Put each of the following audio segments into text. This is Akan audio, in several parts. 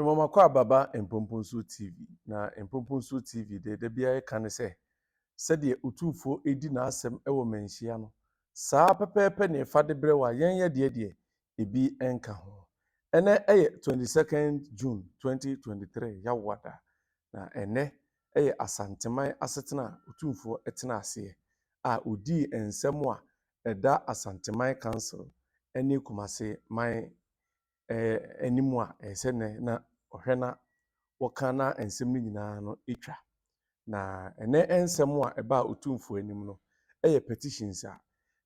Mama kwa baba Empomponso TV na Empomponso TV de bia ka ne se de utumfo edi na asem ewo Manhyia no saa pepepe ne fa de bre wa yen ye de ebi enka ho ene 22nd June 2023 ya wada na ene asanteman asetena utumfo etena ase a odi ensem a eda asanteman council ene kumase man animu a ese ne na ohwena wakana ensem ni nyina no etwa na ene ensem a eba otumfo anim no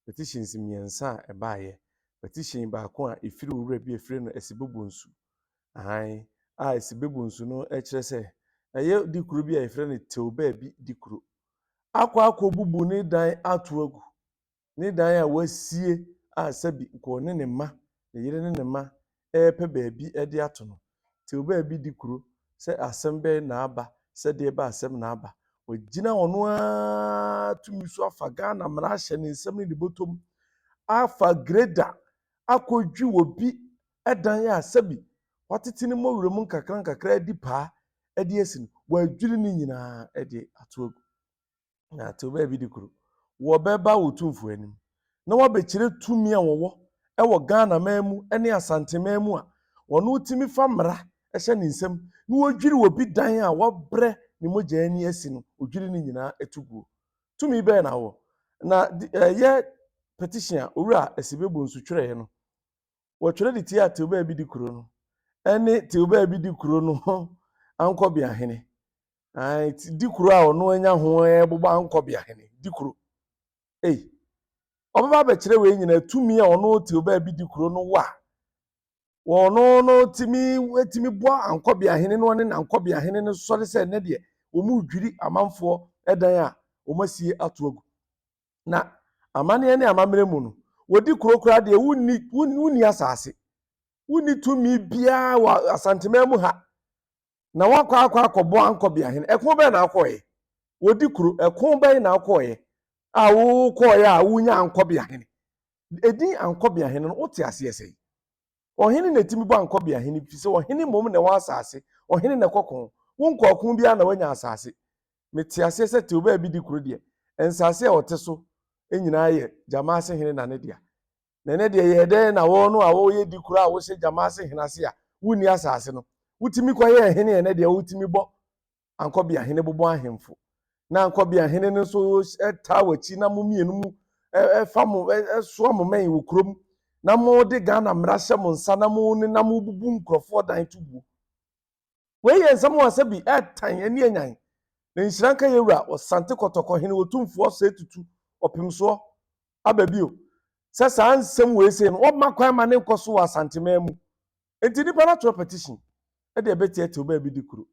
petitions miensa ebaye petition ba ko a efiri wura bi efiri no esibebonsu ahan a esibebonsu no ekire se dikuru bi a efiri no Tweobaabi dikuru akwa bubu ne dan atoagu ne dan a wasie a sabi ko ne ma ne yire ne ma pe baabi de ato no Tweobaabi dikuru se asembe na aba se de ba asem na aba ogina ono a tumiso afa Ghana mra hye ne nsem ne botom afa greda akodwi obi edan ya sabi watete ne mowrem nkakra di pa de asin wadwiri ne nyina de atoagu na Tweobaabi dikuru wo beba wotumfo anim na wabekire tumi a wowo ewo Ghana mamu ene asantemamu a wono utimi famra ehye ne nsem na wodwiri obi dan a wobre ne mogya ani asi no odwiri ne nyina etuguo tumi be na wo na ye petition a owura esibebonsu twere no wo twere de tie a Tweobaabi dikuru no ene Tweobaabi dikuru no ankobia hene dikuru a ono anya ho gbogbo ankobia hene dikuru obaba bekire we nyina tumi a ono Tweobaabi dikuru no wa wono no timi bo ankobia hene no ne ankobia hene no sori se ne de omu dwiri amanfo edan a omasie atoagu na amane ne amamre mu no wodi kurokura de wuni asase wuni tumi bia wa asantemam ha na wakwa akobo ankobia hene ekon be na akoye wodi kuro ekon be na akoye a wo koye a wunya ankobia hene edi ankobia hene no wote ase ese ohene na timi bo ankobia hene fise ohene mom na wa asase ohene na kokon wonkokon bia na wanya asase meti ase ese Tweobaabi dikuru de ensase a wote so enyina ye Jamasi hene na ne dia na ne dia ye de na wo no a wo ye dikuru a wo se Jamasi hene ase a wuni asase no wutimi koye hene ne dia wutimi bo ankobia hene bobo ahemfo na ankobia hene no so eta wachi na momienu mu famo so momen wo krom na mo de Ghana mrahye mo nsa na mo ne na mo bubu nkrofo dan tugu we ye nsam wasabi etan ani anyan na nshranka yewura osante kotoko hene wotumfo so etutu opimso ababio sasa nsem we se no omakwan ma ne nkoso asantemamu enti nipa na tro petition e de betie Tweobaabi dikuru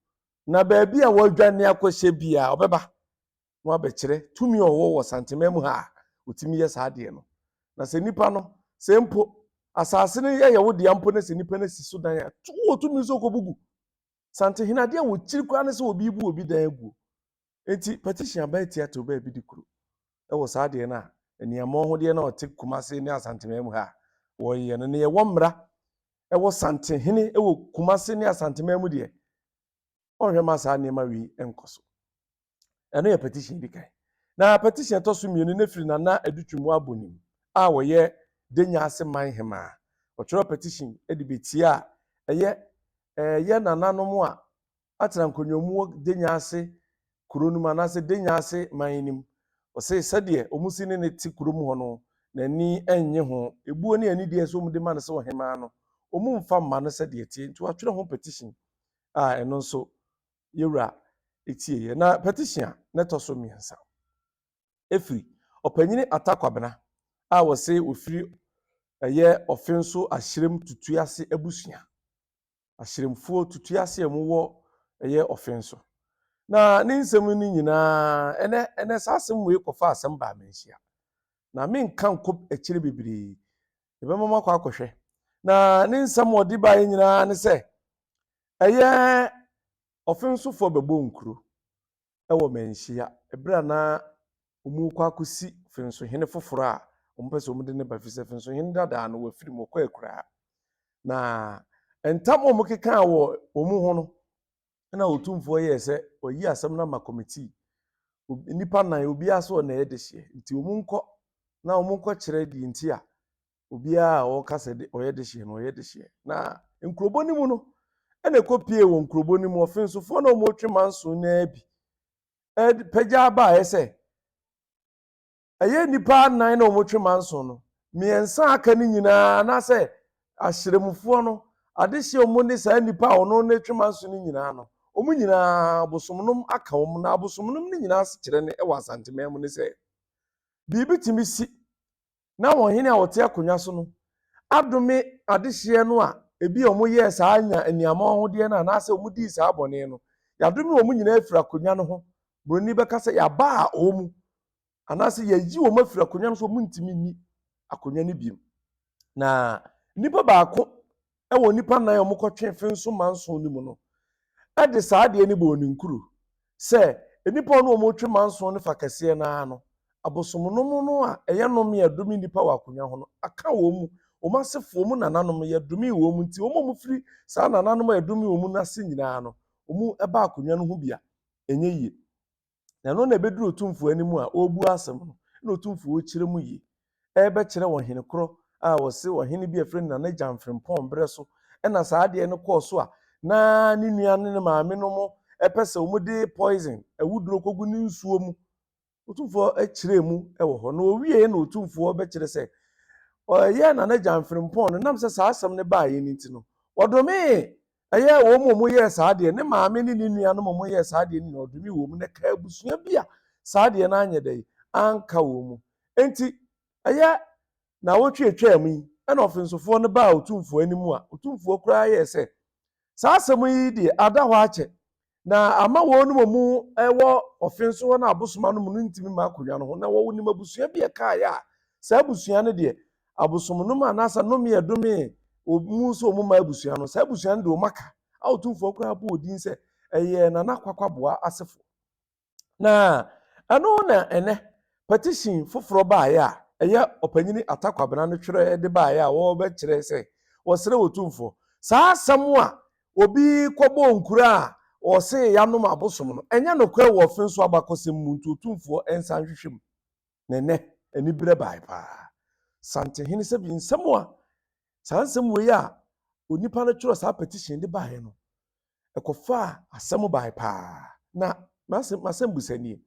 na baabi a wadwane akohye bia obeba no abekire tumi owo wo santemamu ha otimi ye saade no na se nipa no se mpo asase ne ye wo de ampo na se nipa na si so dan a tu tumi so kobugu sante hinade a wo chiri kwa ne se obi bu obi dan agu enti petition aba etia Tweobaabi dikuru e wo saade na eniamo ho de na ote kumase ne asantemamu ha wo ye no ne ye wo mra e wo sante hene e wo kumase ne asantemamu de onhwe ma sa ne ma wi enkoso eno ye petition dikai na petition to so mienu na firi na adutwemu abonim a wo ye Denyase Manhyia o twere petition e de betie a ye nananom a atena nkonyomu Denyase kuronum anase Denyase manim o se sade omusi ne ti kurom ho no nani enye ho ebuo ne ani de so mu de ma ne se wo hema no omu mfa ma no sade tie nti wa twere ho petition a eno nso yewura etie na petition na to so miensa efiri opanyini atakwabena a wo se ofiri Offinso ahyirem tutuase abusua ahyiremfo tutuase amuwo Offinso na ne nsem ni nyina ene sasem we kofa asem ba Manhyia na menka nkop akire bibiri ebemama kwa akohwe na ne nsem odi ba nyina ne se Offinso fo bebo nkuro ewo Manhyia ebra na omu kwa akosi Offinso hene foforo a ompese omde ne ba fise Offinso hene dada no wafiri mo kwa akura na entam omo keka wo omu ho no na otumfo ye se oyi asem na ma committee nipa nan obi aso na yedehye nti omu nko na omu nko kire di nti a obi a o kasa de oyedehye no oyedehye na nkrobo ni mu no ena ekopie wo nkrobo ni mu Offinso fo na omo twemanso na bi pagya ba ese eye nipa nan na omo twemanso no miensa aka ni nyina na se ahyeremufo no adehye omo ne sa nipa ono na twemanso ni nyina no omu nyina bosomnom aka omu na bosomnom ni nyina kire ne e wasantemem ne se bibi timisi na wohene a wote akonya so no adome adehye no a ebi omu ye sa anya eniama hode na na se omu di sa abone no yadome omu nyina afira akonya no ho broni beka se ya ba a omu anase yayi omu afira akonya no so omu ntimi ni akonya ne biem na nipa baako e wo nipa nan omu kotwe Offinso manso ni mu no ade saa de ni bo ninkuru se enipa no omu twe manso ne fakase na no abosomnom no a eye nom ye domi nipa wa akonya ho no aka wo mu omu asefo mu nananom ye domi wo mu nti omu firi saa nananom ye domi wo mu na se nyina no omu eba akonya no ho bia enye yi na no na beduru otumfo animu a obu asem no na otumfo o kire mu yi ebe kire wo hene kro a wo se wo hene bi afre na jamfrempon bre so na saa de no kɔɔso a na ni nua ne maame no mo epese omu de poison ewuduro kogu ni nsuo mu otumfo akire mu ewo ho na owie na otumfo be kire se oye na jamfrempon no nam se saa asem ne ba ye ni ti no odome eye wo mo ye saa de ne maame ne ni nua no mo ye saa de ni odome wo mu ne ka abusua bia saa de na anye dai anka wo mu enti eye na wotwetwa mu yi na Offinsofo no ba otumfo animu a otumfo kura ye se saa asem yi de ada ho ache na ama wo no mu ewo Offinso na abosoma no mu ntimi ma akonya no ho na wo ni mabusua bia ka ya saa abusua no de abosomnom anasa no me edome omu so omu ma abusua no saa abusua no de o maka a otumfo kura bo odin se eye na nakwakwaboa asefo na ano na ene petition foforo ba ya eye opanyini atakwabena no twere de ba ya wo be kire se wo sere otumfo saa asem a obi kobo nkura a o se yanom abosom no enya no kwa wo Offinso abakosem mu otumfo ensan hwehwem nene eni bire bai pa sante hini se bi nsem a saa nsem we ya onipa no twere saa petition de ba he no ekofa asem bai pa na masem busani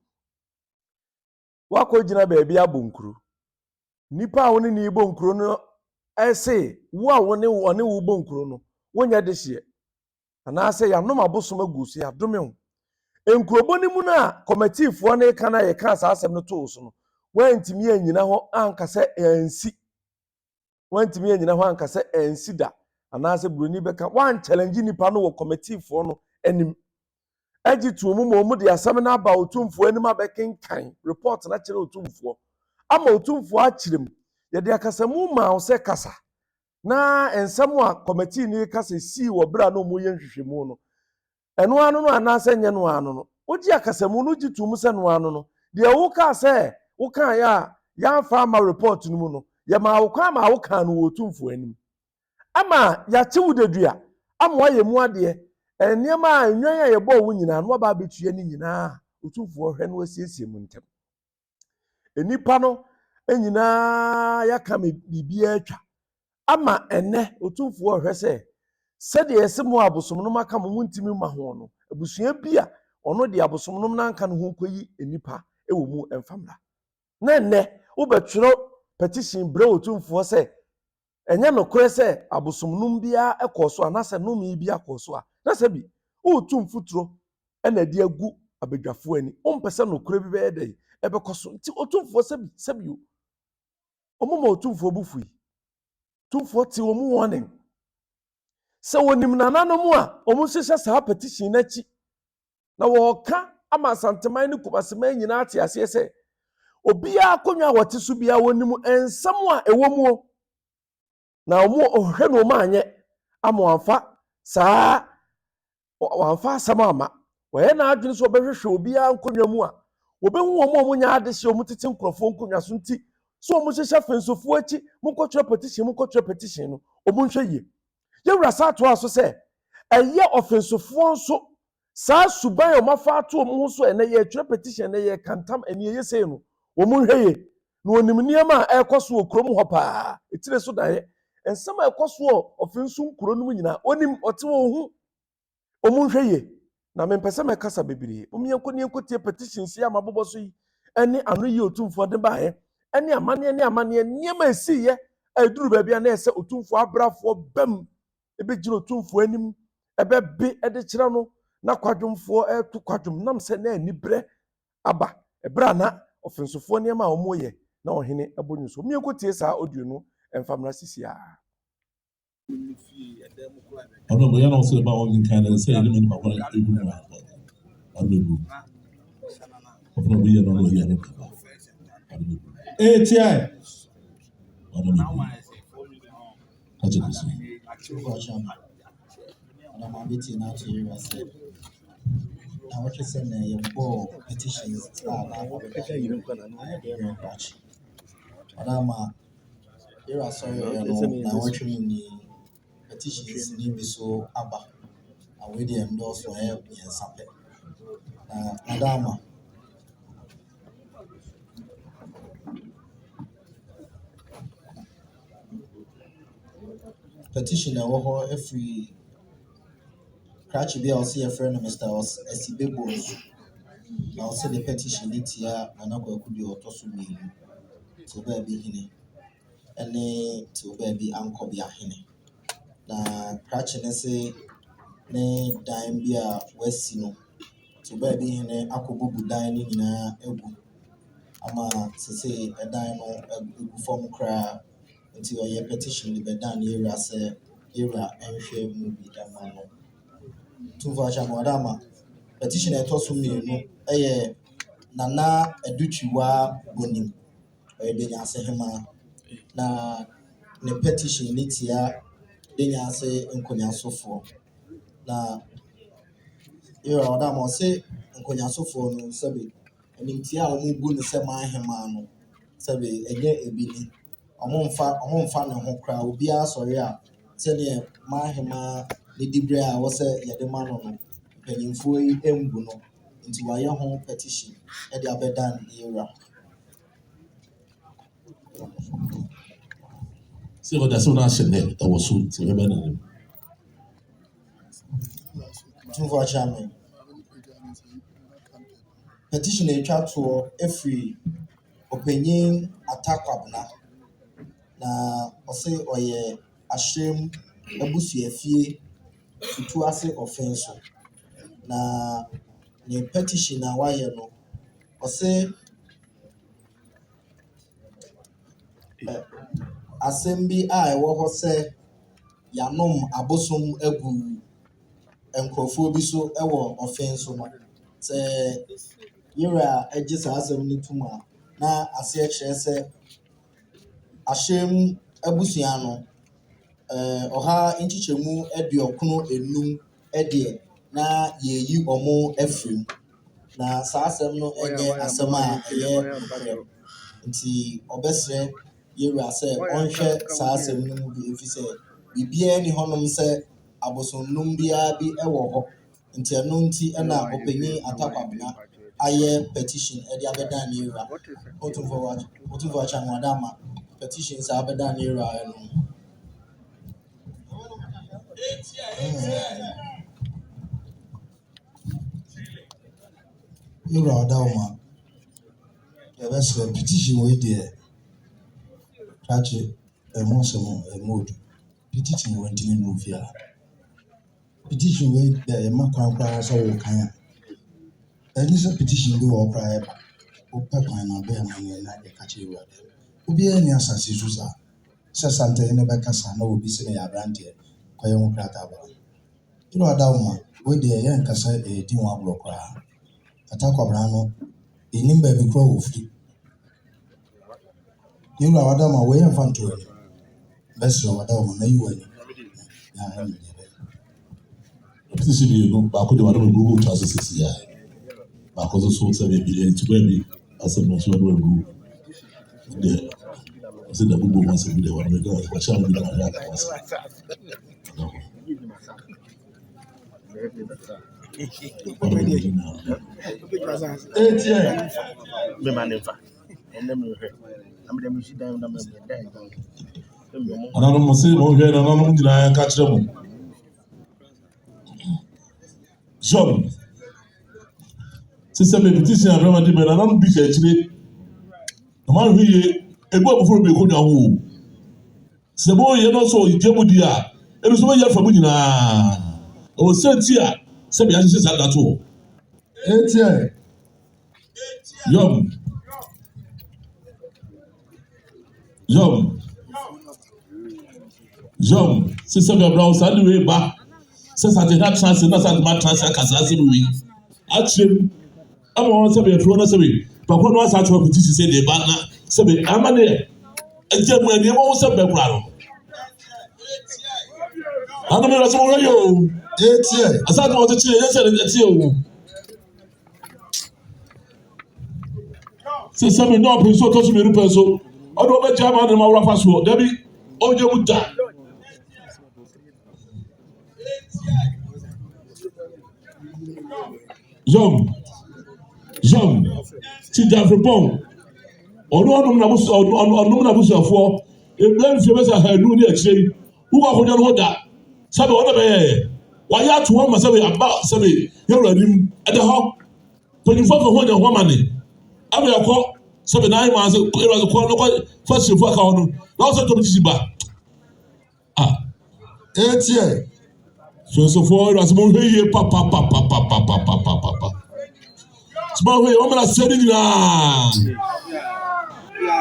wako gina baabi abonkuru nipa woni ni bonkuru no ese wo a woni wo bonkuru no wonya de hye anase yanom abosom agusu ya dome ho enkurobo ni mu na committee fo na eka na ye ka asasem no to so no wantimi anyina ho ankase ansi wantimi anyina ho ankase ansi da anase broni beka wan challenge nipa no wo committee fo no anim agi tuomu mo de asem na ba otumfo anim abekenkan report na kire otumfo ama otumfo akirem ye de akasamu ma o se kasa na ensem a committee ni kasa si wo bra no mo ye nhwehwemu no eno anu no anase nye no anu no oji akasamu no gitumu se no anu no de wo ka se wo kan ya fa ma report no mu no ye ma wo kan ma wo kan no otumfo anim ama ya chewu dedua ama ye mu ade eniema anwan ya yebo wo nyina no ba betue ni nyina otumfo hwe no asiesie mu ntem enipa no enyina ya ka me bibia atwa ama ene otumfo hwe se de yesemo abosomnom aka mo ntimi ma ho no abusua bia ono de abosomnom na anka no ho koyi enipa ewo mu emfamla na ene wo betwero petition bre otumfo se enye no kore se abosomnom bia ekoso anase no mi bia koso a na se bi otumfuturo ena de agu abadwafo ani ompese no kore bi be dey ebekoso nti otumfo se bi omoma otumfo bufui tumfo ti omu warning se wonim nananom a omu hyehyɛ saa petition na chi na woka ama santeman ne kubaseman nyina ate ase se obia akonwa wote so bia wonim ensam a ewomuo na omu ohwe no ma anye ama wanfa saa wanfa asama ama woye na adwene so obehwehwe obia akonwa mu a obehu omu nya adehye omu tete nkrofo nkonwa so nti so omu hyehyɛ Offinsofo achi mu kɔtwere petition no omu nhwɛ ye yɛwura saa to aso sɛ ɛyɛ ɔfensofoɔ nso saa suban a ɔmafa ato ɔmo ho so ɛnɛ yɛtwerɛ petition ɛnɛ yɛ kantam ɛnɛ yɛ sɛ no ɔmo nhwɛ yɛ na onim nneɛma a ɛkɔ so wɔ kurom hɔ paa etire so daeɛ nsɛm a ɛkɔ so wɔ Offinso nkuro no mu nyinaa onim ɔte wɔn ho ɔmo nhwɛ yɛ na mempɛ sɛ mɛkasa bebree ɔmo yɛnkɔ ne yɛnkɔ tie petitions yi a mabobɔ so yi ɛne ano yi otumfoɔ de baeɛ ɛne amanneɛ nneɛma esi yɛ ɛduru baabi a na ɛsɛ otumfoɔ abrafoɔ bɛm ebegyina otumfoɔ anim ɛbɛbe ɛde kyerɛ no na kwadwomfoɔ ɛto kwadwom nam sɛ na ani brɛ aba ɛbrɛ a na ɔfensofoɔ nneɛma a wɔn yɛ na ɔhene ɛbɔ nyu so mmea nkotie saa audio no ɛmfamra sisi a. ọdún bóyá náà sọ ẹ bá wọn nǹkan ẹ sẹ ẹ ní mi nípa wọn ewu ní wa adúlẹ̀bù ọ̀fun ọdún yẹn náà ló yẹ ní kàkà adúlẹ̀bù. ẹ tí a adúlẹ̀bù kájí kò sí. I'm a bit in out here. I said, I want to send a ball petitions. I didn't catch. I'm here. I saw you. I want to in the petitions. Need be so abba. I will endorse for help me and Sampa. Madama. Petition. I will every. Cratch be I'll see a friend of Mr. SCB Bones. I'll say the petition this year and I could do to me to baby hine and to baby uncle be a hine. Na Cratch and say, ne dime be a Westino to baby hine Akubu dining in a ebu. Ama say a dino a form cry until your petition be done here as a era and share movie that man. Two version Wadama petition a toss me no Nana Educhiwa Bonim Denyase Hema na ne petition nitia Denyase Nkonyasofo na era Wadama say Nkonyasofo no sabi enimtia omu bu ne se Manhyia no sabi enye ebini omomfa ne ho kra obi asori a se ne Manhyia ne dibre a wo se yede ma no no panyimfo yi embu no nti wa ye ho petition e de abedan era ṣé ọ̀dà sí ọ̀nà àṣẹlẹ̀ ẹ̀wọ̀ sùn tí ẹ bẹ́ẹ̀ náà ni. Tumfo chairman petition e twa to every opinion attack abna na ose oye ashrem abusuafie tutu ase Offinso na ne petition na waye no ose assembly a ewo ho se yanom abosom agu enkrofo bi so ewo Offinso no se yera eje sa asem ni tuma na ase e kire se ashem abusua no ọha nchichemu eduokunu enum ede na yeyi omo afrim na saa asem no enye asem a eye nti obesre yewura se onhwe saa asem no mu bi efise bibia ni honom se abosonnum bia bi ewo ho nti eno nti na opanyi atakwabna aye petition ede abedan ni yewura otumfo wacha Madama petitions abedan ni yewura eno You are down, the best petition way there. Catch a monsoon, a mood. Petition went in Nuvia. Petition way there, a macron cries all kind. And this a petition go all private. O pepper and bear money and I catch you. Ubi any assassin, says Santa in the Bacassa, no be seen a brand here. Quayon Crataba. You are down, where the young Cassa a Dima block. Atakwa brano inimba bi kro ofri yuru Adama we yemfa nto ani best Adama na yiwa ni ya ani petition yìí no baako de wà lórí Google Translate yà baako nso so sẹ bẹẹbi ẹ ti bẹẹbi asẹm nso wà lórí Google de ọsẹ dàbí gbogbo wọn sẹ bi de wà lórí Google wà ṣáà níbi náà yà kà wọn sẹ. Another say more here than I'm going to catch them. John, sister, petition and remedy, but I don't be actually. The man who a boy before me could have. The boy, you know, so Jemudia, it was over here for me. I was sent here, Sabi answers at that all. Jom, sister, my browse, and way back. Since I did not transfer, not at my transfer, because actually, I want to be a pro, Sabi, but one was at what petition said the banner, Sabi, I'm a there. And Jem, when you almost have background. I don't know what's wrong with you. I thought I was a chill, yes, and it's you. Since some no place so touch me person, I don't bet German and my rappers will. Debbie, oh, you would die. Jom, see Jafrepon. Or no one was for a blame famous I had no near say, who are going to that? Sabe what I why you to one myself about Sabe, you're at the hall 24 for one woman. I will call 7 9 months. It was a call first of all. Also to be back. Ah, 8 years. So for us, Manhyia, papa. Small way, I'm not sending now.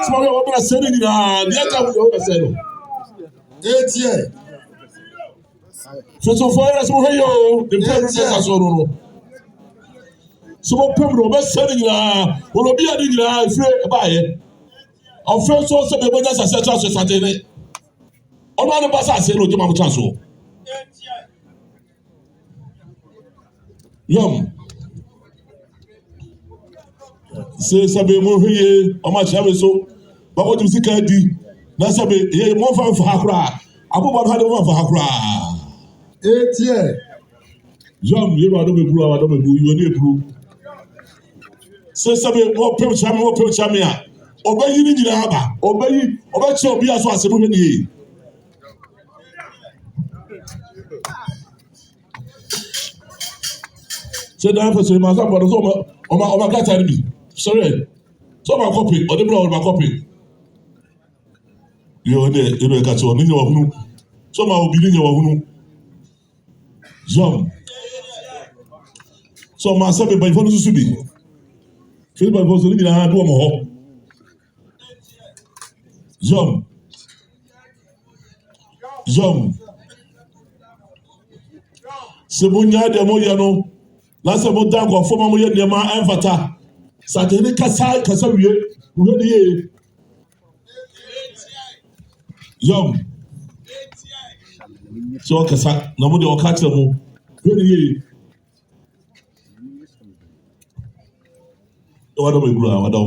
Small way, I'm not sending now. The other way, I'm sending. 8 years. So for us, Manhyia, the parents are so. So what people are sending now? Will be adding now if you buy it. Offinso se bebe just as a Saturday. On one of us, I say, no, Jamama Chasso. Say, Sabe Manhyia, how much have so? But what you see, Kadi? Nasabe, ye more fun for Hakra. About 100 for Hakra. 8 years. You are the blue, I don't know, you are the blue. Say, Sabe, more Pimchamia. Obey you, Naba. Obey your beer so as a woman. Say that for my son, but on my cat, sorry. So my copy, or the blow my copy. You're there, you got your new. So my obedience, your Jom. So my son, by phone to be. Feel by voice, living a do more. Jom. Sebunya de Moyano. Last about that, or former Moya de Ma Enfata. Saturday Kasa, we Jom. So Kasa, nobody will catch them. Really, what do we grow? What do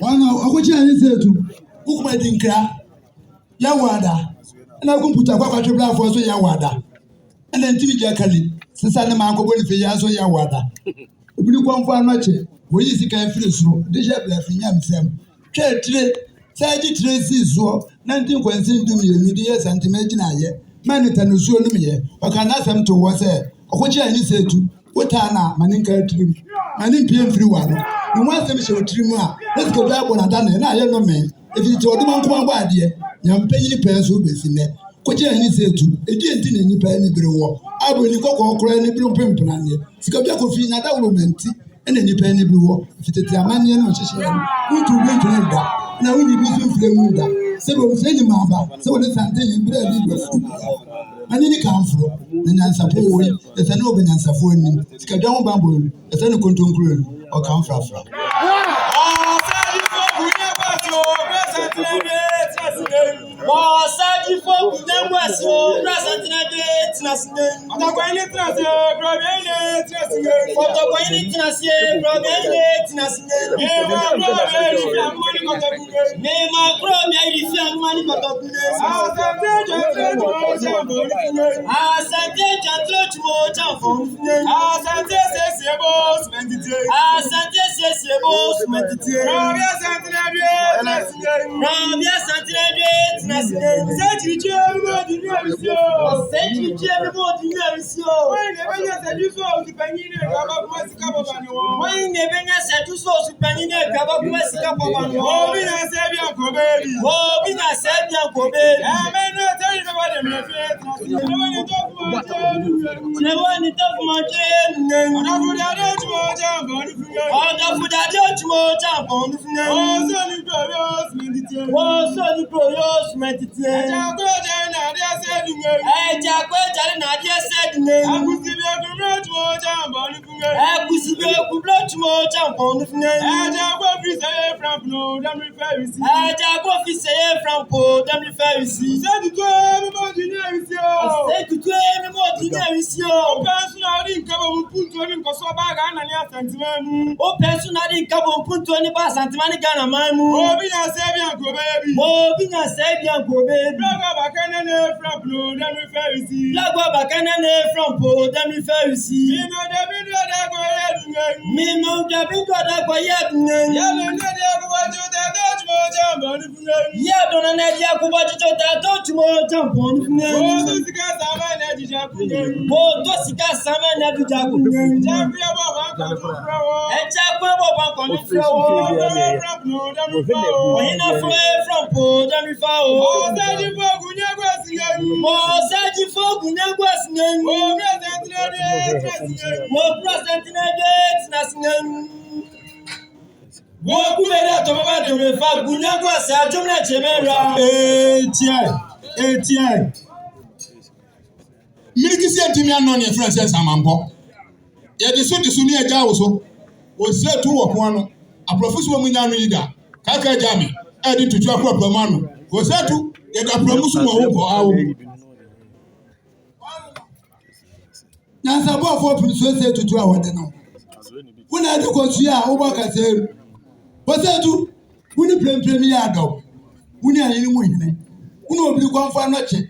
One of which I said to book my dinka, Yawada, and I can put a quack to black for Yawada, and then TV Jackali, Sasana Marco Bonifacio Yawada. We come for a match, we use the kind of fruit, the chef left in Yamsam. Trade, Sadi traces so, 19 years and to imagine I, Manitan was so near, or can ask them to was a which I said to, what Anna, Maninka trim, Manin PM free one. You want them to trim more. Let's go back when I done it. I don't know. If you told them I'm going to dear, young penny pairs who be in there. Could you any say to a gentle any penny blue? I will go or cry any blue pimpin. Scopiaco Fina, that woman, and any penny blue. If it is a man, you know, she said, who to wait to live that. Now we need to flame that. Several saying, Mama, so let's antay bread. I need to come from the Nansa Poe, there's an open answer for him. Scadon Bamboo, there's any control. Or come from. Wasaji for Bunamwaso, Prasantina Gate, Nasne, Otakwani Trase, Proviene, Trasine, Otakwani Trase, Proviene, Nasne, Nema Chromia, if young money got up. Asante Jantro Chamo, Asante Sesiebos, Meditate, Asante Sesiebos, Meditate, Ramia Santinade, Century German, Century German, when never said you saw the Panini, when never said you saw the Panini, Cababasca, Bobina Sabia Kobe, Bobina Sabia Kobe, I may not tell you about them. Never any tough margin, O personal income put 20% Ghana Mamu. Bobina Sabian Kobe. Bobina Sabian Kobe. Blagabacana from Blue, then we Pharisee. Blagabacana from Po, then we Pharisee. Mimo Dabingo da Quiet. Yeah, don't let Yakubato that don't more jump on. Oh, Tosika Sama Nabu Miliki ntimi ano ne friends Sampa. Ye de so ni agya wo so. Wo se tu wo ko ano. Aprofo wo munya no yida. Kaka jami. E di tutu akwa promo ano. Wo se tu ye da promo so wo ko awo. Na sabo for so se tutu awode no. Una de ko su a wo ba ka se. Wo se tu wuni prem ya do. Wuni anyi mu hine. Una obi kwanfa no che.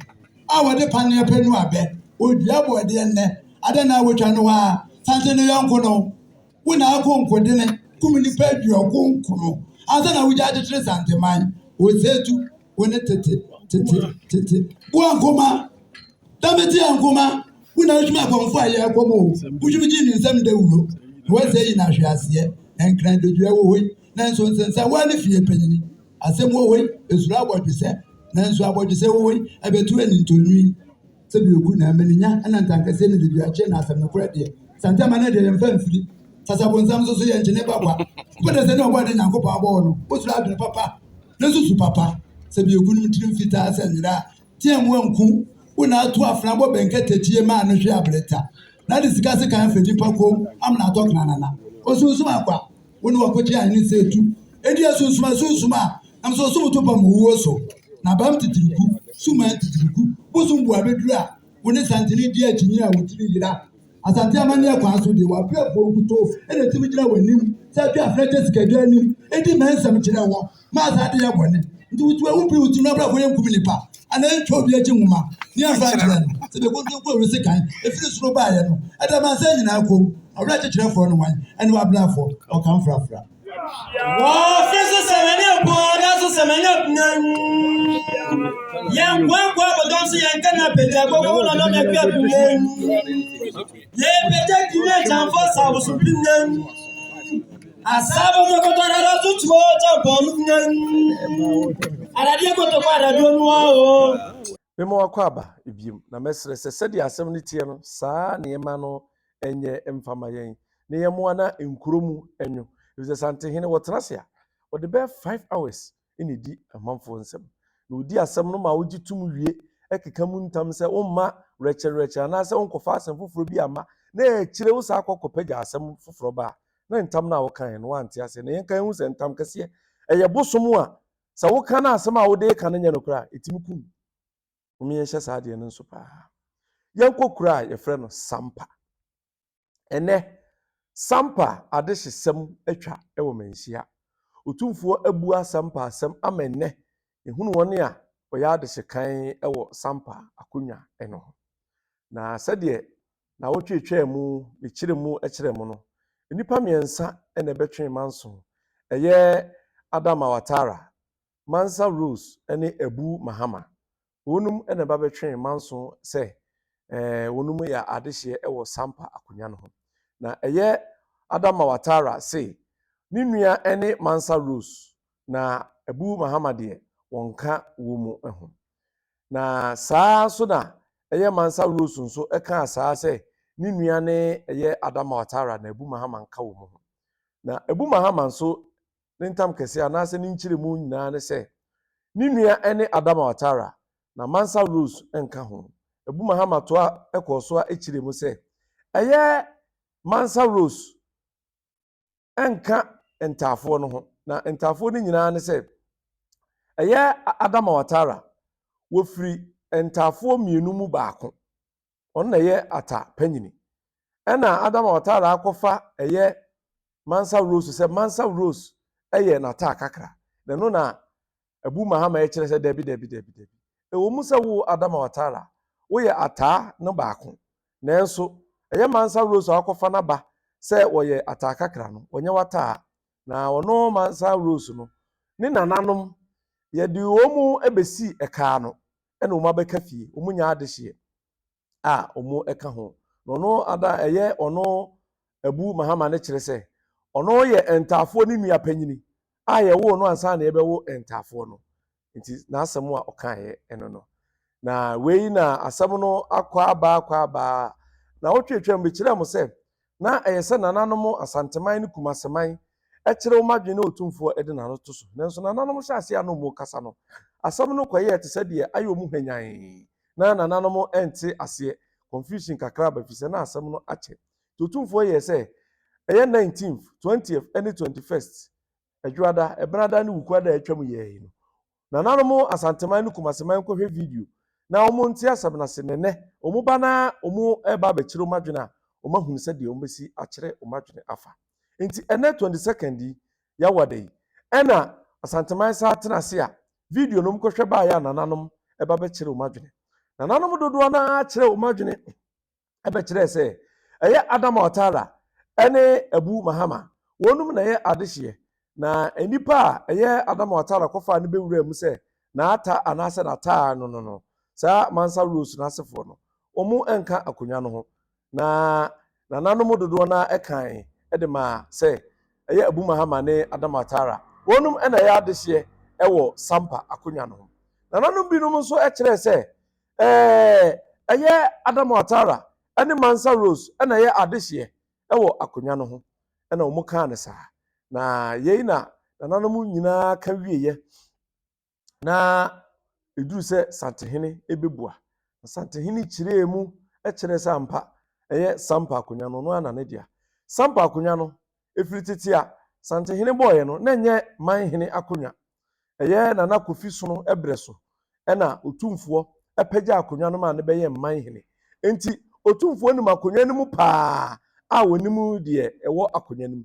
Awode panne penu abe. Odiabo de enne. Ada na wotwa no wa. Sante no yanko no. Wuna akonko de ne. Kumini pedi okonko no. Asa na wuja de sante man. O setu woni tete. Wankoma. Dameti ankoma. Wuna utuma akonfo aye akomo. Wujumi ji ni nsem de wulo. Wo se yi na hwease. Enkran de dua wo hoi. Na nso nsensa wa ne fie panyini. Asem wo hoi. Esura abodwese. Na nso abodwese wo hoi. Abetu ani ntonui. Sebi oku na ameninya anantankase ne de ache na asem no kura de. Sante ma na de mfamfiri. Sasabonsam so ye nchene babwa. Kwede se ne obo de nyankopɔ abo no. Osura adwene papa. Ne susu papa. Sebi oku nim tirim fita asenra. Tiemu anku. Una atu afna bo benkete tie ma no hwe abreta. Na de sika se kan fedi pako amna to kanana. Osusu akwa. Woni wakochi ani setu. Edi asusuma. Am so sumu to pa mu wo so. Na bam titiriku. Suma titiriku. Bosum bu abedu a. Woni santini di akyinyi a wotiri yira. Asante amane akwa so de wa pe bo kuto. Ene timi gira wanim. Sa bi afrete sika du anim. Edi mansam kire wo. Ma sa de yabone. Nti wutu wupi wutu na bra ko yem kuminipa. Ana ntwa obi aji nwuma. Ni afa kire no. Se be gonto ko wese kan. Efiri suro ba ye no. Ada man sa nyina akom. Awra kire fo no wan. Ene wa bla fo. O kan frafra. Offinso semene boda so semene yan kwa bodon so yan kana pede agogo lo lo me pe ye pede kire chanfo sabu supinen asabo ko torara so tumo champo alade ko to kwara do no o memo akwaba ebiem na mesre sede asem ne tie no saa ne yema no enye emfama yen ne yemo ana enkuromu enyo If Sante Hene Watrasia, or the bare 5 hours in a di a month for some. No dear some no mauji to me, Ekikamun Tam say, oh ma, wretched, and I say, Uncle Fast and Fufrubiama, nay, Chileos Copeja, some Fufroba, no in Tam now kind, one tears and Yankamus and Tam Cassia, a Yabosumua, sɛ woka no asɛm a wode ka no nyɛ no koraa ɛtumi kum yɛnhyɛ saa deɛ no nso paa yɛnkɔ kura a yɛfrɛ no Sampa ɛnɛ Sampa adehyesɛm atwa wɔ Manhyia otumfoɔ abua Sampa asɛm ama ɛnɛ ehunu wɔn a ɔyɛ adehyekan wɔ Sampa akonnwa no ho na sɛdeɛ na wotwetwe mu mekyerɛ mu kyerɛ mu no nnipa mmiɛnsa na ɛbɛtwe manso ɛyɛ Adama Watara Mansa Rose ne Ebu Mahama wɔnum na ɛba bɛtwe manso sɛ wɔnum yɛ adehyeɛ wɔ Sampa akonnwa no ho na ɛyɛ Adama Watara say ne nua ne Mansa Rose na Ebu Mahama deɛ wɔnka wɔ mu ho na saa so na ɛyɛ Mansa Rose nso ɛka saa sɛ ne nua ne ɛyɛ Adama Watara na Ebu Mahama nka wɔ mu ho na Ebu Mahama nso ne ntam kɛse anaasɛ ne nkyerɛ mu nyinaa ne sɛ ne nua ne Adama Watara na Mansa Rose nka ho Ebu Mahama toa ɛkɔ so a ɛkyerɛ mu sɛ ɛyɛ Mansa Rose nka ntaafoɔ no ho na ntaafoɔ no nyinaa ne sɛ ɛyɛ Adama Watara wɔfiri ntaafoɔ mmienu mu baako ɔno na ɛyɛ ata panyini ɛna Adama Watara akɔfa ɛyɛ Mansa Rose sɛ Mansa Rose ɛyɛ n'ata kakra na no na Ebu Mahama ɛkyerɛ sɛ dabi ɛwɔ mu sɛ wo Adama Watara woyɛ ataa no baako nanso ɛyɛ Mansa Rose akɔfa n'aba sɛ wɔyɛ ata kakra no ɔnyɛ wata na ɔno Mansa Rose no ne nananom yɛde wɔn mu ɛbɛsi ɛkaa no ɛna wɔn abɛka fie wɔn nya adehyeɛ a wɔn ɛka ho na ɔno ada ɛyɛ ɔno Ebu Mahama ne kyerɛ sɛ ɔno yɛ ntaafoɔ ne nua panyini a yɛwo no ansa na yɛbɛwo ntaafoɔ no nti n'asɛm a ɔkaeɛ ɛno no na wei na asɛm no akɔ aba na wotwetwam bekyerɛ mo sɛ na ɛyɛ sɛ nananom asanteman ne kumaseman ɛkyerɛ wɔn adwene otumfoɔ ɛde n'ano to so nanso nananom hyɛ ase ano mu kasa no asɛm no kɔyɛ te sɛ deɛ ayɛ ɔmu hwanyan na nananom ɛnte aseɛ confusion kakra ba fi sɛ na asɛm no akyɛ otumfoɔ yɛ sɛ ɛyɛ 19th 20th ɛne 21st adwada ɛbrada ne wukwada atwam yɛɛ no nananom asanteman ne kumaseman kɔhwɛ video na wɔn nte asɛm na se nene wɔn ba na wɔn ɛba abɛkyerɛ wɔn adwene a wɔn ahunu sɛ deɛ wɔn bɛsi akyerɛ wɔn adwene afa nti ɛnɛ 22nd yi yawada yi ɛna asanteman saa tena ase a video no kɔhwɛ baayɛ a nananom ɛba bɛkyerɛ wɔn adwene nananom dodoɔ na akyerɛ wɔn adwene ɛbɛkyerɛ sɛ ɛyɛ Adama Watara ɛne Ebu Mahama wɔnum na ɛyɛ adehyeɛ na nipa a ɛyɛ Adama Watara kɔfa ne bɛwura mu sɛ n'ata anaasɛ n'ata no saa Mansa Rose n'asefoɔ no wɔn nka akonnwa no ho na nananom dodoɔ na ɛkan ɛde ma sɛ ɛyɛ Ebu Mahama ne Adama Watara wɔnum ɛna ɛyɛ adehyeɛ ɛwɔ Sampa akonnwa no ho nananom binom nso ɛkyerɛ sɛ ɛyɛ Adama Watara ɛne Mansa Rose ɛna ɛyɛ adehyeɛ ɛwɔ akonnwa no ho ɛna wɔn kaa ne saa na yei na nananom nyinaa ka wieɛ na eduru sɛ santehene ebebua na santehene kyerɛ mu ɛkyerɛ sɛ ampa ɛyɛ Sampa akonnwa no ana ne dia Sampa akonnwa no efiri tete a santehene bɔɔyɛ no na nyɛ manhene akonnwa ɛyɛ Nana Kofi Sono ɛbrɛ so ɛna otumfoɔ ɛpɛgya akonnwa no ma ne bɛyɛ manhene enti otumfoɔ nim akonnwa no mu paa a wɔnim deɛ ɛwɔ akonnwa no mu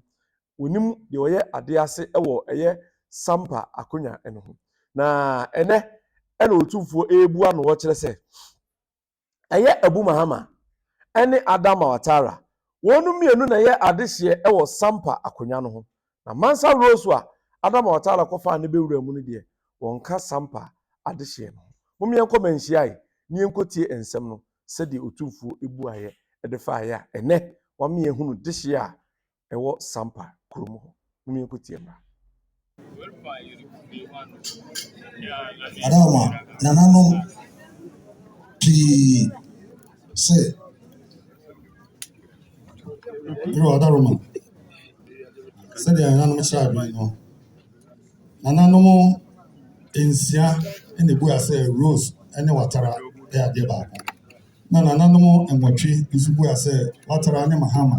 wɔnim deɛ ɔyɛ ade ase ɛwɔ ɛyɛ Sampa akonnwa no ho na ɛnɛ ɛna otumfoɔ ebu ano wɔkyerɛ sɛ ɛyɛ Ebu Mahama ɛne Adama Watara wɔn mmienu na ɛyɛ adehyeɛ ɛwɔ Sampa akonnwa no ho na Mansa Rose a Adama Watara kɔfa ne bɛwura mu no deɛ wɔnka Sampa adehyeɛ no ho mumia nkɔ Manhyia yi ne nkɔtie nsɛm no sɛdeɛ otumfoɔ ebu ayɛ ɛde faayɛ a ɛnɛ wɔn yɛ hunu dehyeɛ a ɛwɔ Sampa kurom hɔ mumia nkɔtie mra Adama nananom pii sɛ yɛwɔ Adaroma sɛdeɛ nananom hyɛ adwene no nananom nsia ɛna ebu asɛ Rose ɛne Watara ɛyɛ adeɛ baako na nananom nwɔtwe nso bu asɛ Watara ne Mahama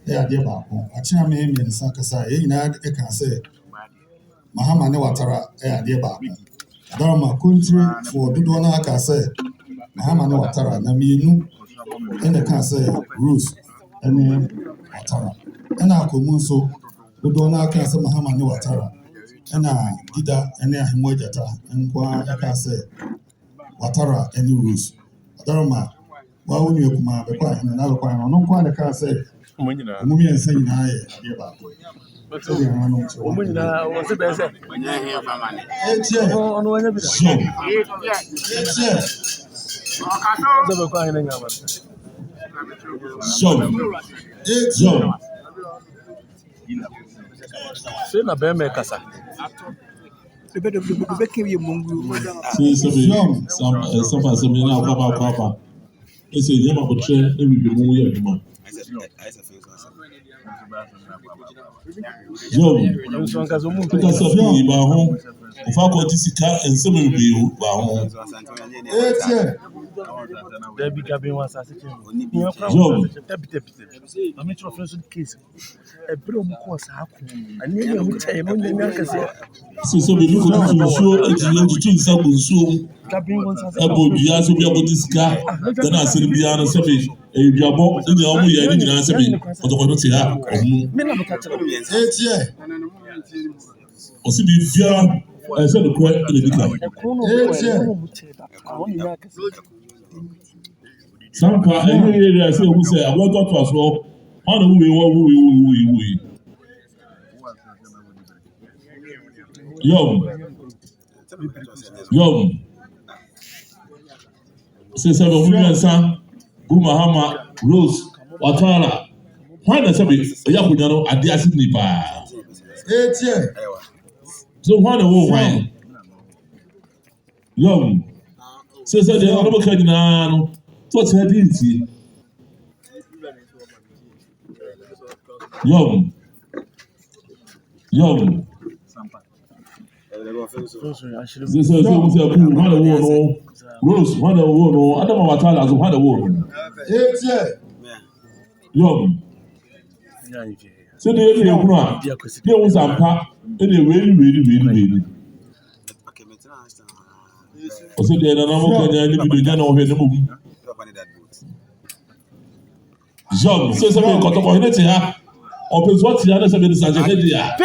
ɛyɛ adeɛ baako akyea me mmiɛnsa kasa yɛn nyinaa ɛka sɛ Mahama ne Watara adeɛ baako. Darama country for dodoɔ no aka sɛ Mahama ne Watara na mmienu ɛna ka sɛ Rose ɛne Watara. Ɛna akɔmu nso dodoɔ no aka sɛ Mahama ne Watara. Ɛna Dida ɛne Ahemwa Gyata nkwa aka sɛ Watara ɛne Rose. Darama wawo ne akuma bɛkɔ ahene na bɛkɔ ahene ɔno nkwa ne ka sɛ ɔmo mmiɛnsa nyinaa yɛ adeɛ baako. Ɔmo nyinaa wɔsɛ bɛyɛ sɛ sei na bɛrima kasa Sampa sɛ me na akɔba ɛsɛ nyɛma kɔkyerɛ ɛbibi mu yɛ adwuma because of me ba ho ofa ko ti sika ensem bebree ba ho Debbie Gabin was asking I'm not sure case. A broom course, I need to tell you, so we look at to show it to some so about the answer we about this guy. Then I said, be honest, if you are born in the army, you didn't answer me, but I don't say, or see, be fair. I said the quite in the Sampa, I say, who say, I want to as well. How do we Yo. Say, 7 million son, Mahama, Rose, Watara. Why does it be a Yakunano at the acid nipa? So, why the whole wine? Yo. Says that the other Cardinal. What's her duty? Young. This is a war. Rose, what a war. I don't know what I was what a war. Young. So there was Sampa, and they really. I said, there are no John, says a man got a community. Opens what the other side of the idea.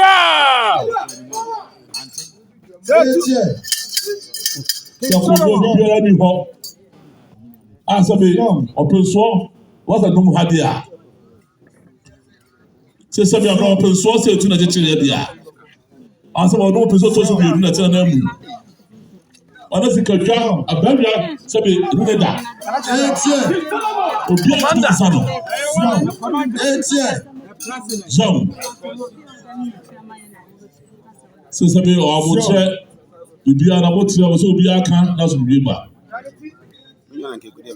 Answer me, open so what's a no hadia? Say some of your open source to the idea. Answer no open source to be in the name. Honestly, a barrier, Sabi, that. John. So, Sabi, or I will check. Be an about to also be a can, that's remember.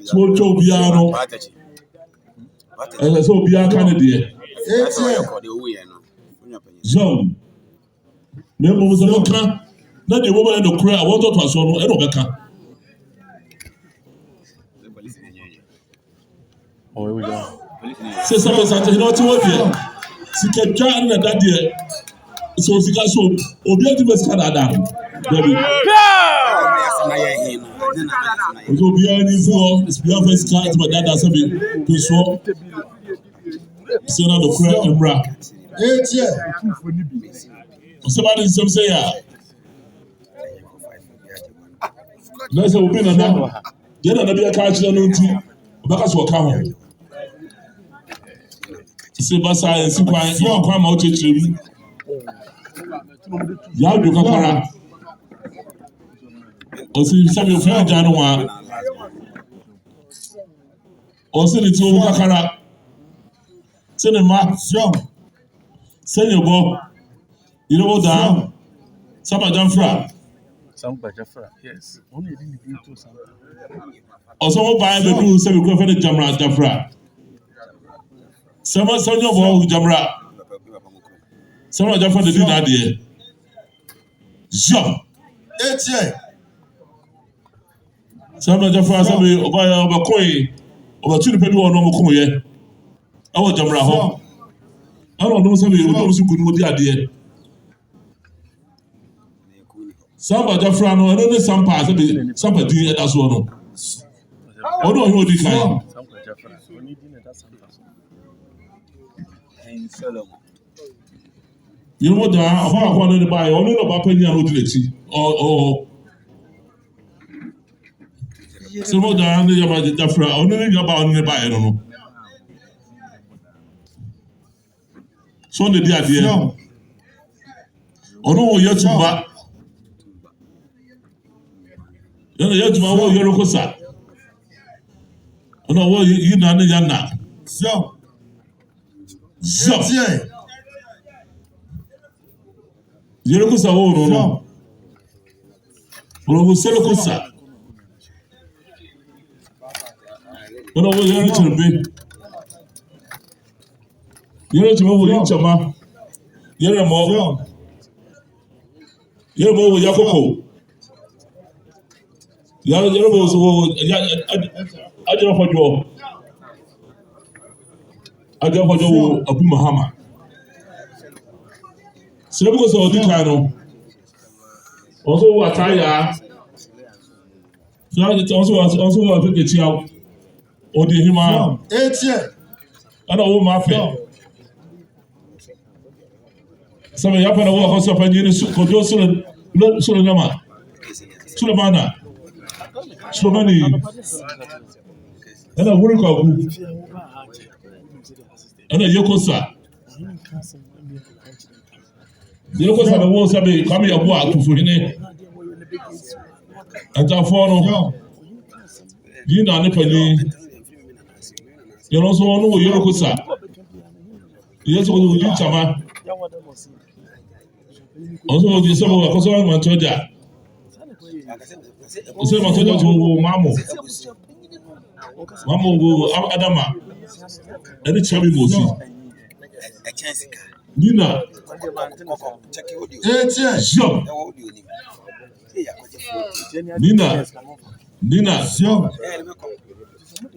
So, Joe Biano, and so be a candidate. John. Never was a local. Then the woman in the crowd, I wanted to swallow and overcome. Oh, here we go. Say something, you know what you see, kept trying that year. So, she got so, objective Canada. So, be any for it's beyond first card, but that doesn't mean to swap. So, now the crowd and bra. Somebody some say, let's open a number. Then I'll be a catch on team. Because we're coming. See, Bassa and Super, you are quite out to you. Yard to Kakara. Or see some of your friend January. Or send it to Kakara. Send a mark, young. Send your ball. You know what down? Sampa Jamfra. Sampa Jafra, yes. Only didn't give to Sampa. Also, buy the rules, so we go for the Jamra Jafra. Some of your ball with Jamra. Some of Jafra, the do that year. Jump. Some of Jafra, some of our coin, over 2 people on normal coin. Our Jamra home. I don't know some of those who could do the idea. Sampa Jafra no, and then Sampa, Sampa did that's one. Oh no, he did kind. You know what? I wanted to buy only about penny and utility. Or so more than the Jafra, only about the buy, I don't know. So the idea. Oh no, you're too bad. You're too bad. You're a cosa. Oh no, what you done? You're not. So, you're a cosa. Oh no. Well, sell a cosa. Oh no, you're a little bit. You're to move with Chama. You're a more. You're more with Yacopo. You're also. I don't know what I don't know Abu Mahama. So because of the kind also what I also want to get you out or the human 8 years. I don't know my friend. Some of you have a house of engineers who go Sulanama. Sulamana. Slovani. And a work of and a Yokosa. The Yokosa the walls have been coming up to Fuhine. And I follow you know, Nepali. You also know Yokosa. You also know Chama. Also, the summer was also on Toja. So, my Toja to Mammo. Mammo go Adama. And the Chabi goes. Nina. Nina.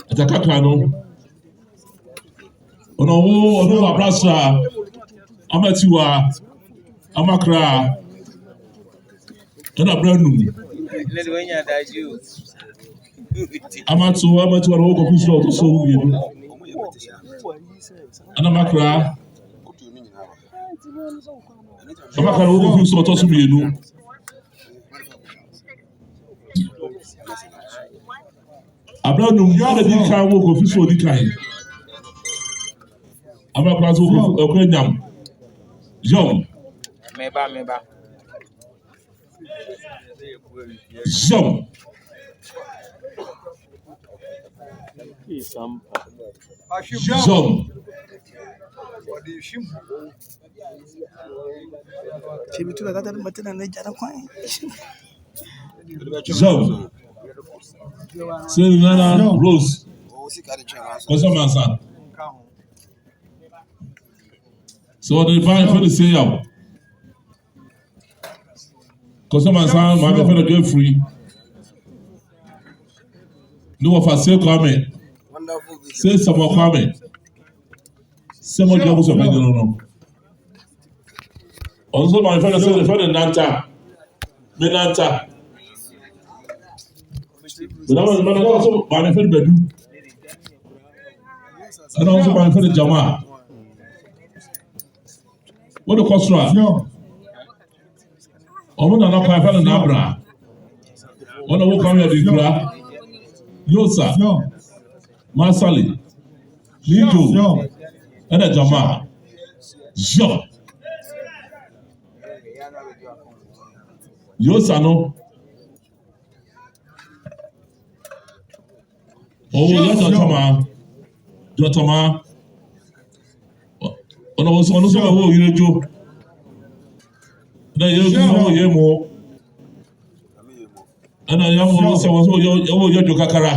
At a Catano. Oh no, Abrasa. Amatua. Amakra. And a brand new. Amatua, Offinso to so you. And Amakra. Amakra Offinso to so you. A brand new other big car walk Offinso decline. Amakra to Okrendam. Young. Meba. Zoom. Zoom. Zoom. Selena Rose. Kosamansa. So the divine for the sale. Kosamansa, my friend, get free. No of us say comment. Say some more comment. Some more jobs of no. Also, my friend said the friend Nanta. Menanta. But I was also my friend Bedu. And also my friend Jama. What the cost right? Omo na na kwa friend Nabra. One who come here the Yosa, Masali, Lido, and a Jama. Jo. Yosa no. Oh, Jotama. On was on the whole year, Joe. Yemo. And I am also your Kakara.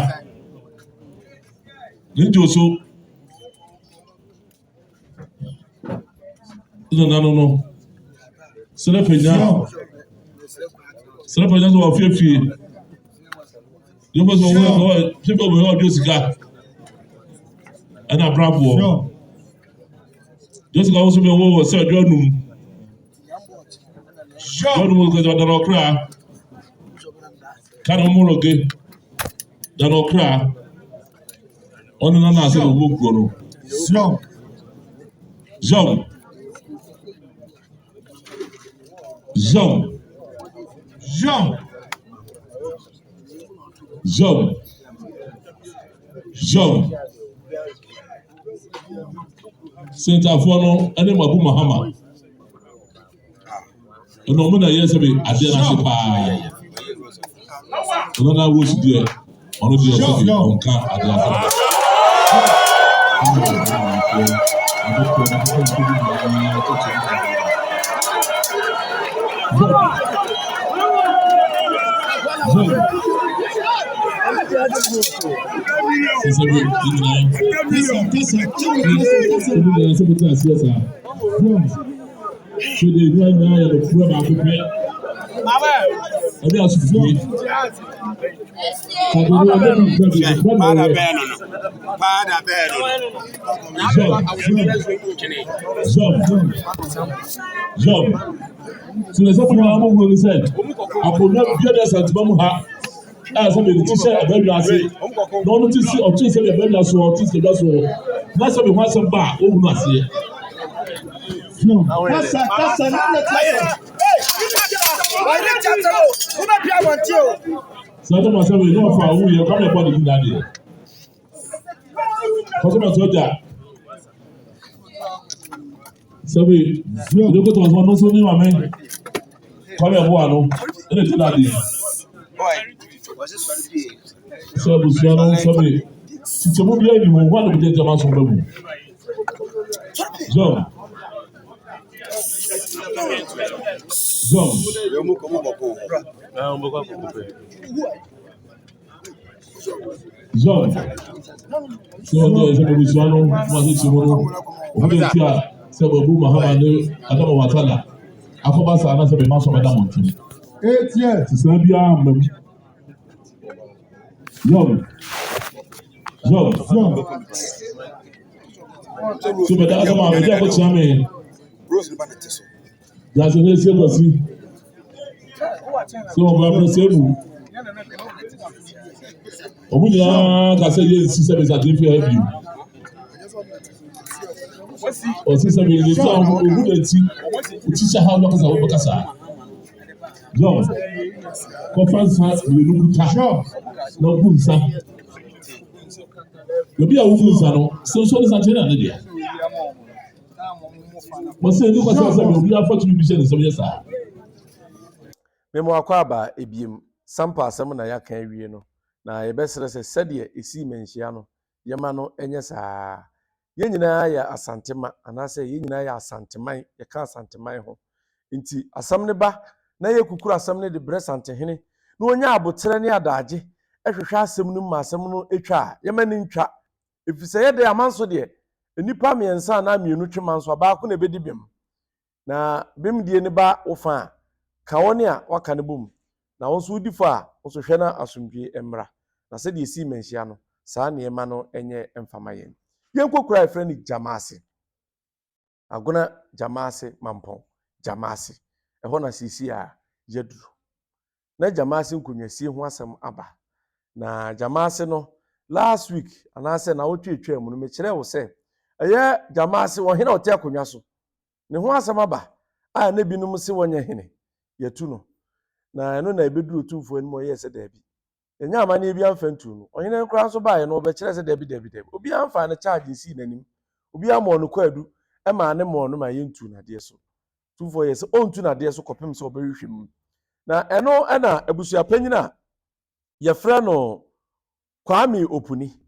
Lido so. No. Selepena. Selepena was 50. You must know people will all do cigar. And a bravo. Just also be over Sir John. John will go to the cry. Kanomologe, Danokra, on an answer of Wugoro. Strong. Jean. Jean. Jean. Jean. Jean. Saint Afono, and then Mabu Mahama. And no matter yesterday, I did not say, another was there. On the other on car at the Job. So the second one will say, I could not be the Santimamuha as a teacher, a very last day. No notice or two say a very last one, or two say that's all. That's what we want some bar, oh, must see. No, that's another time. So I don't myself, we know for who you're coming upon the day. Customer told that. So we look at one also name, my man. Come here, one, and it's not there. So, Luciano, sorry. Since you move here, you want to get Jamasi from the John. John. John. So, there's a Luciano, was it tomorrow? We are several Mahama, Adama Watala. Afobasa, and that's a mass of Madame Montini. 8 years. It's not the arm. John. John. So, but that's a man, we have a chairman. That's a very serious thing. So, I'm going to say, Omunya can say yes, system is a different view. Or system is a good team, teacher how long as I work as a John. Conference has been looked at. No good, sir. You'll be a woman, so is Antenna. What's the new question? We are fortunate to be some yes, sir. Memo akwaba ebiem Sampa asem na ya kan wie no na yebesere se sede esi menhia no yema no enye saa ye nyina ya asantema anase ye nyina ya asanteman ye ka asanteman ho nti asam ne ba na ye kukuru asam ne de bresantehene na onya abotere ne adaje ehwehwe asem no ma asem no etwa yema ne ntwa efise ye de amanso de enipa miensa na mienu twemanso abaako na ebedi bim na bim die ne ba ofa kawone a waka ne bom na won so difo a won so hwe na asomdwe emra na se de esi menhia no saa ne ema no enye emfama yen yenkokura efre ni Jamasi agona Jamasi mampon Jamasi eho na sisi a yeduru na Jamasi nkonwasie ho asem aba na Jamasi no last week anase na wotwetwe mu no me kire wo se eye Jamasi wo hena ote akonwa so ne ho asem aba a na binum se wonya hene yetu no na eno na ebeduru tumfo enmo yese dabi enya amane bi amfantu no onye nkura so baaye no obekire se dabi obi amfa ne charge si nanim obi amọ no kwadu e ma ne mo no ma yentu na de so tumfo yese ontu na de so kopem se obehwehwem na eno na ebusua panyina yefra no Kwame Opuni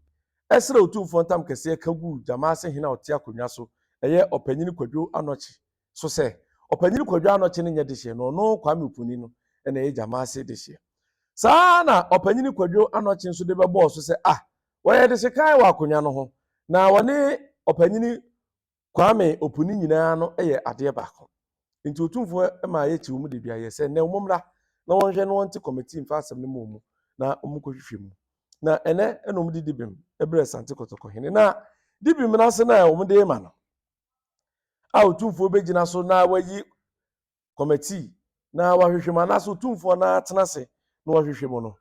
esre otumfo ntam kese kagu Jamasi hina ote akonwa so eye opanyini kwadwo anochi so se opanyini kwadwo anochi ne nye de hye no Kwame Opuni no na ye Jamasi de hye saa na opanyini kwadwo anochi nso de bebo so se woye de hye kai wa akonwa no ho na wone opanyini Kwame Opuni nyina no eye ade baako nti otumfo ma ye chi mu de bia ye se na umumra na wonhwe no wonte committee mfa asem ne mu na omukohwehwe mu na ene enom di dibim ebre sante kotoko hene na dibim na se na omde ma no otumfo begina so na wayi committee na wahwehwe ma na so otumfo na atena se na wahwehwe mu no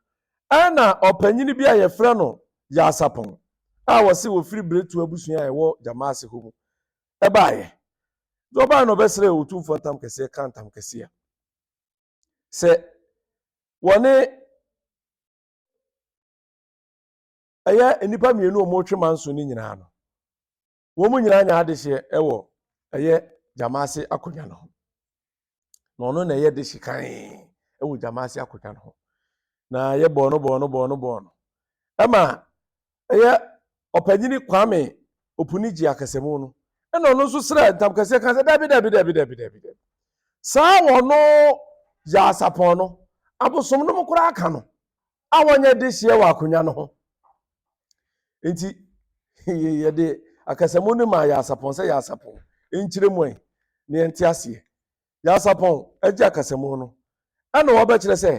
ana opanyini bi a yɛfrɛ no Yasapon a wɔse wɔfiri Bretu abusua a ɛwɔ Jamasi ho mu ɛbaayɛ ɔbaa no bɛsrɛ otumfo ntam kɛseɛ ka ntam kɛseɛ sɛ wɔne ɛyɛ nipa mmienu a wɔtwe manso no nyinaa no wɔn mu nyinaa nya adehyeɛ ɛwɔ ɛyɛ Jamasi akonnwa no ho na ɔno na ɛyɛ de hyekan ɛwɔ Jamasi akonnwa no ho na yɛ bɔɔno ɛma ɛyɛ ɔpanyini Kwame Opunigye akasɛmu no ɛna ɔno nso srɛ ntam kɛseɛ ka sɛ dabi saa wɔno Yasapon no abosom no mu koraa aka no a wɔnyɛ de hyeɛ wɔ akonnwa no ho nti yɛde akasɛmu no ma Yasapon sɛ Yasapon nkyerɛ mu ɛ ne yɛnte aseɛ Yasapon agye akasɛmu no ɛna wɔbɛkyerɛ sɛ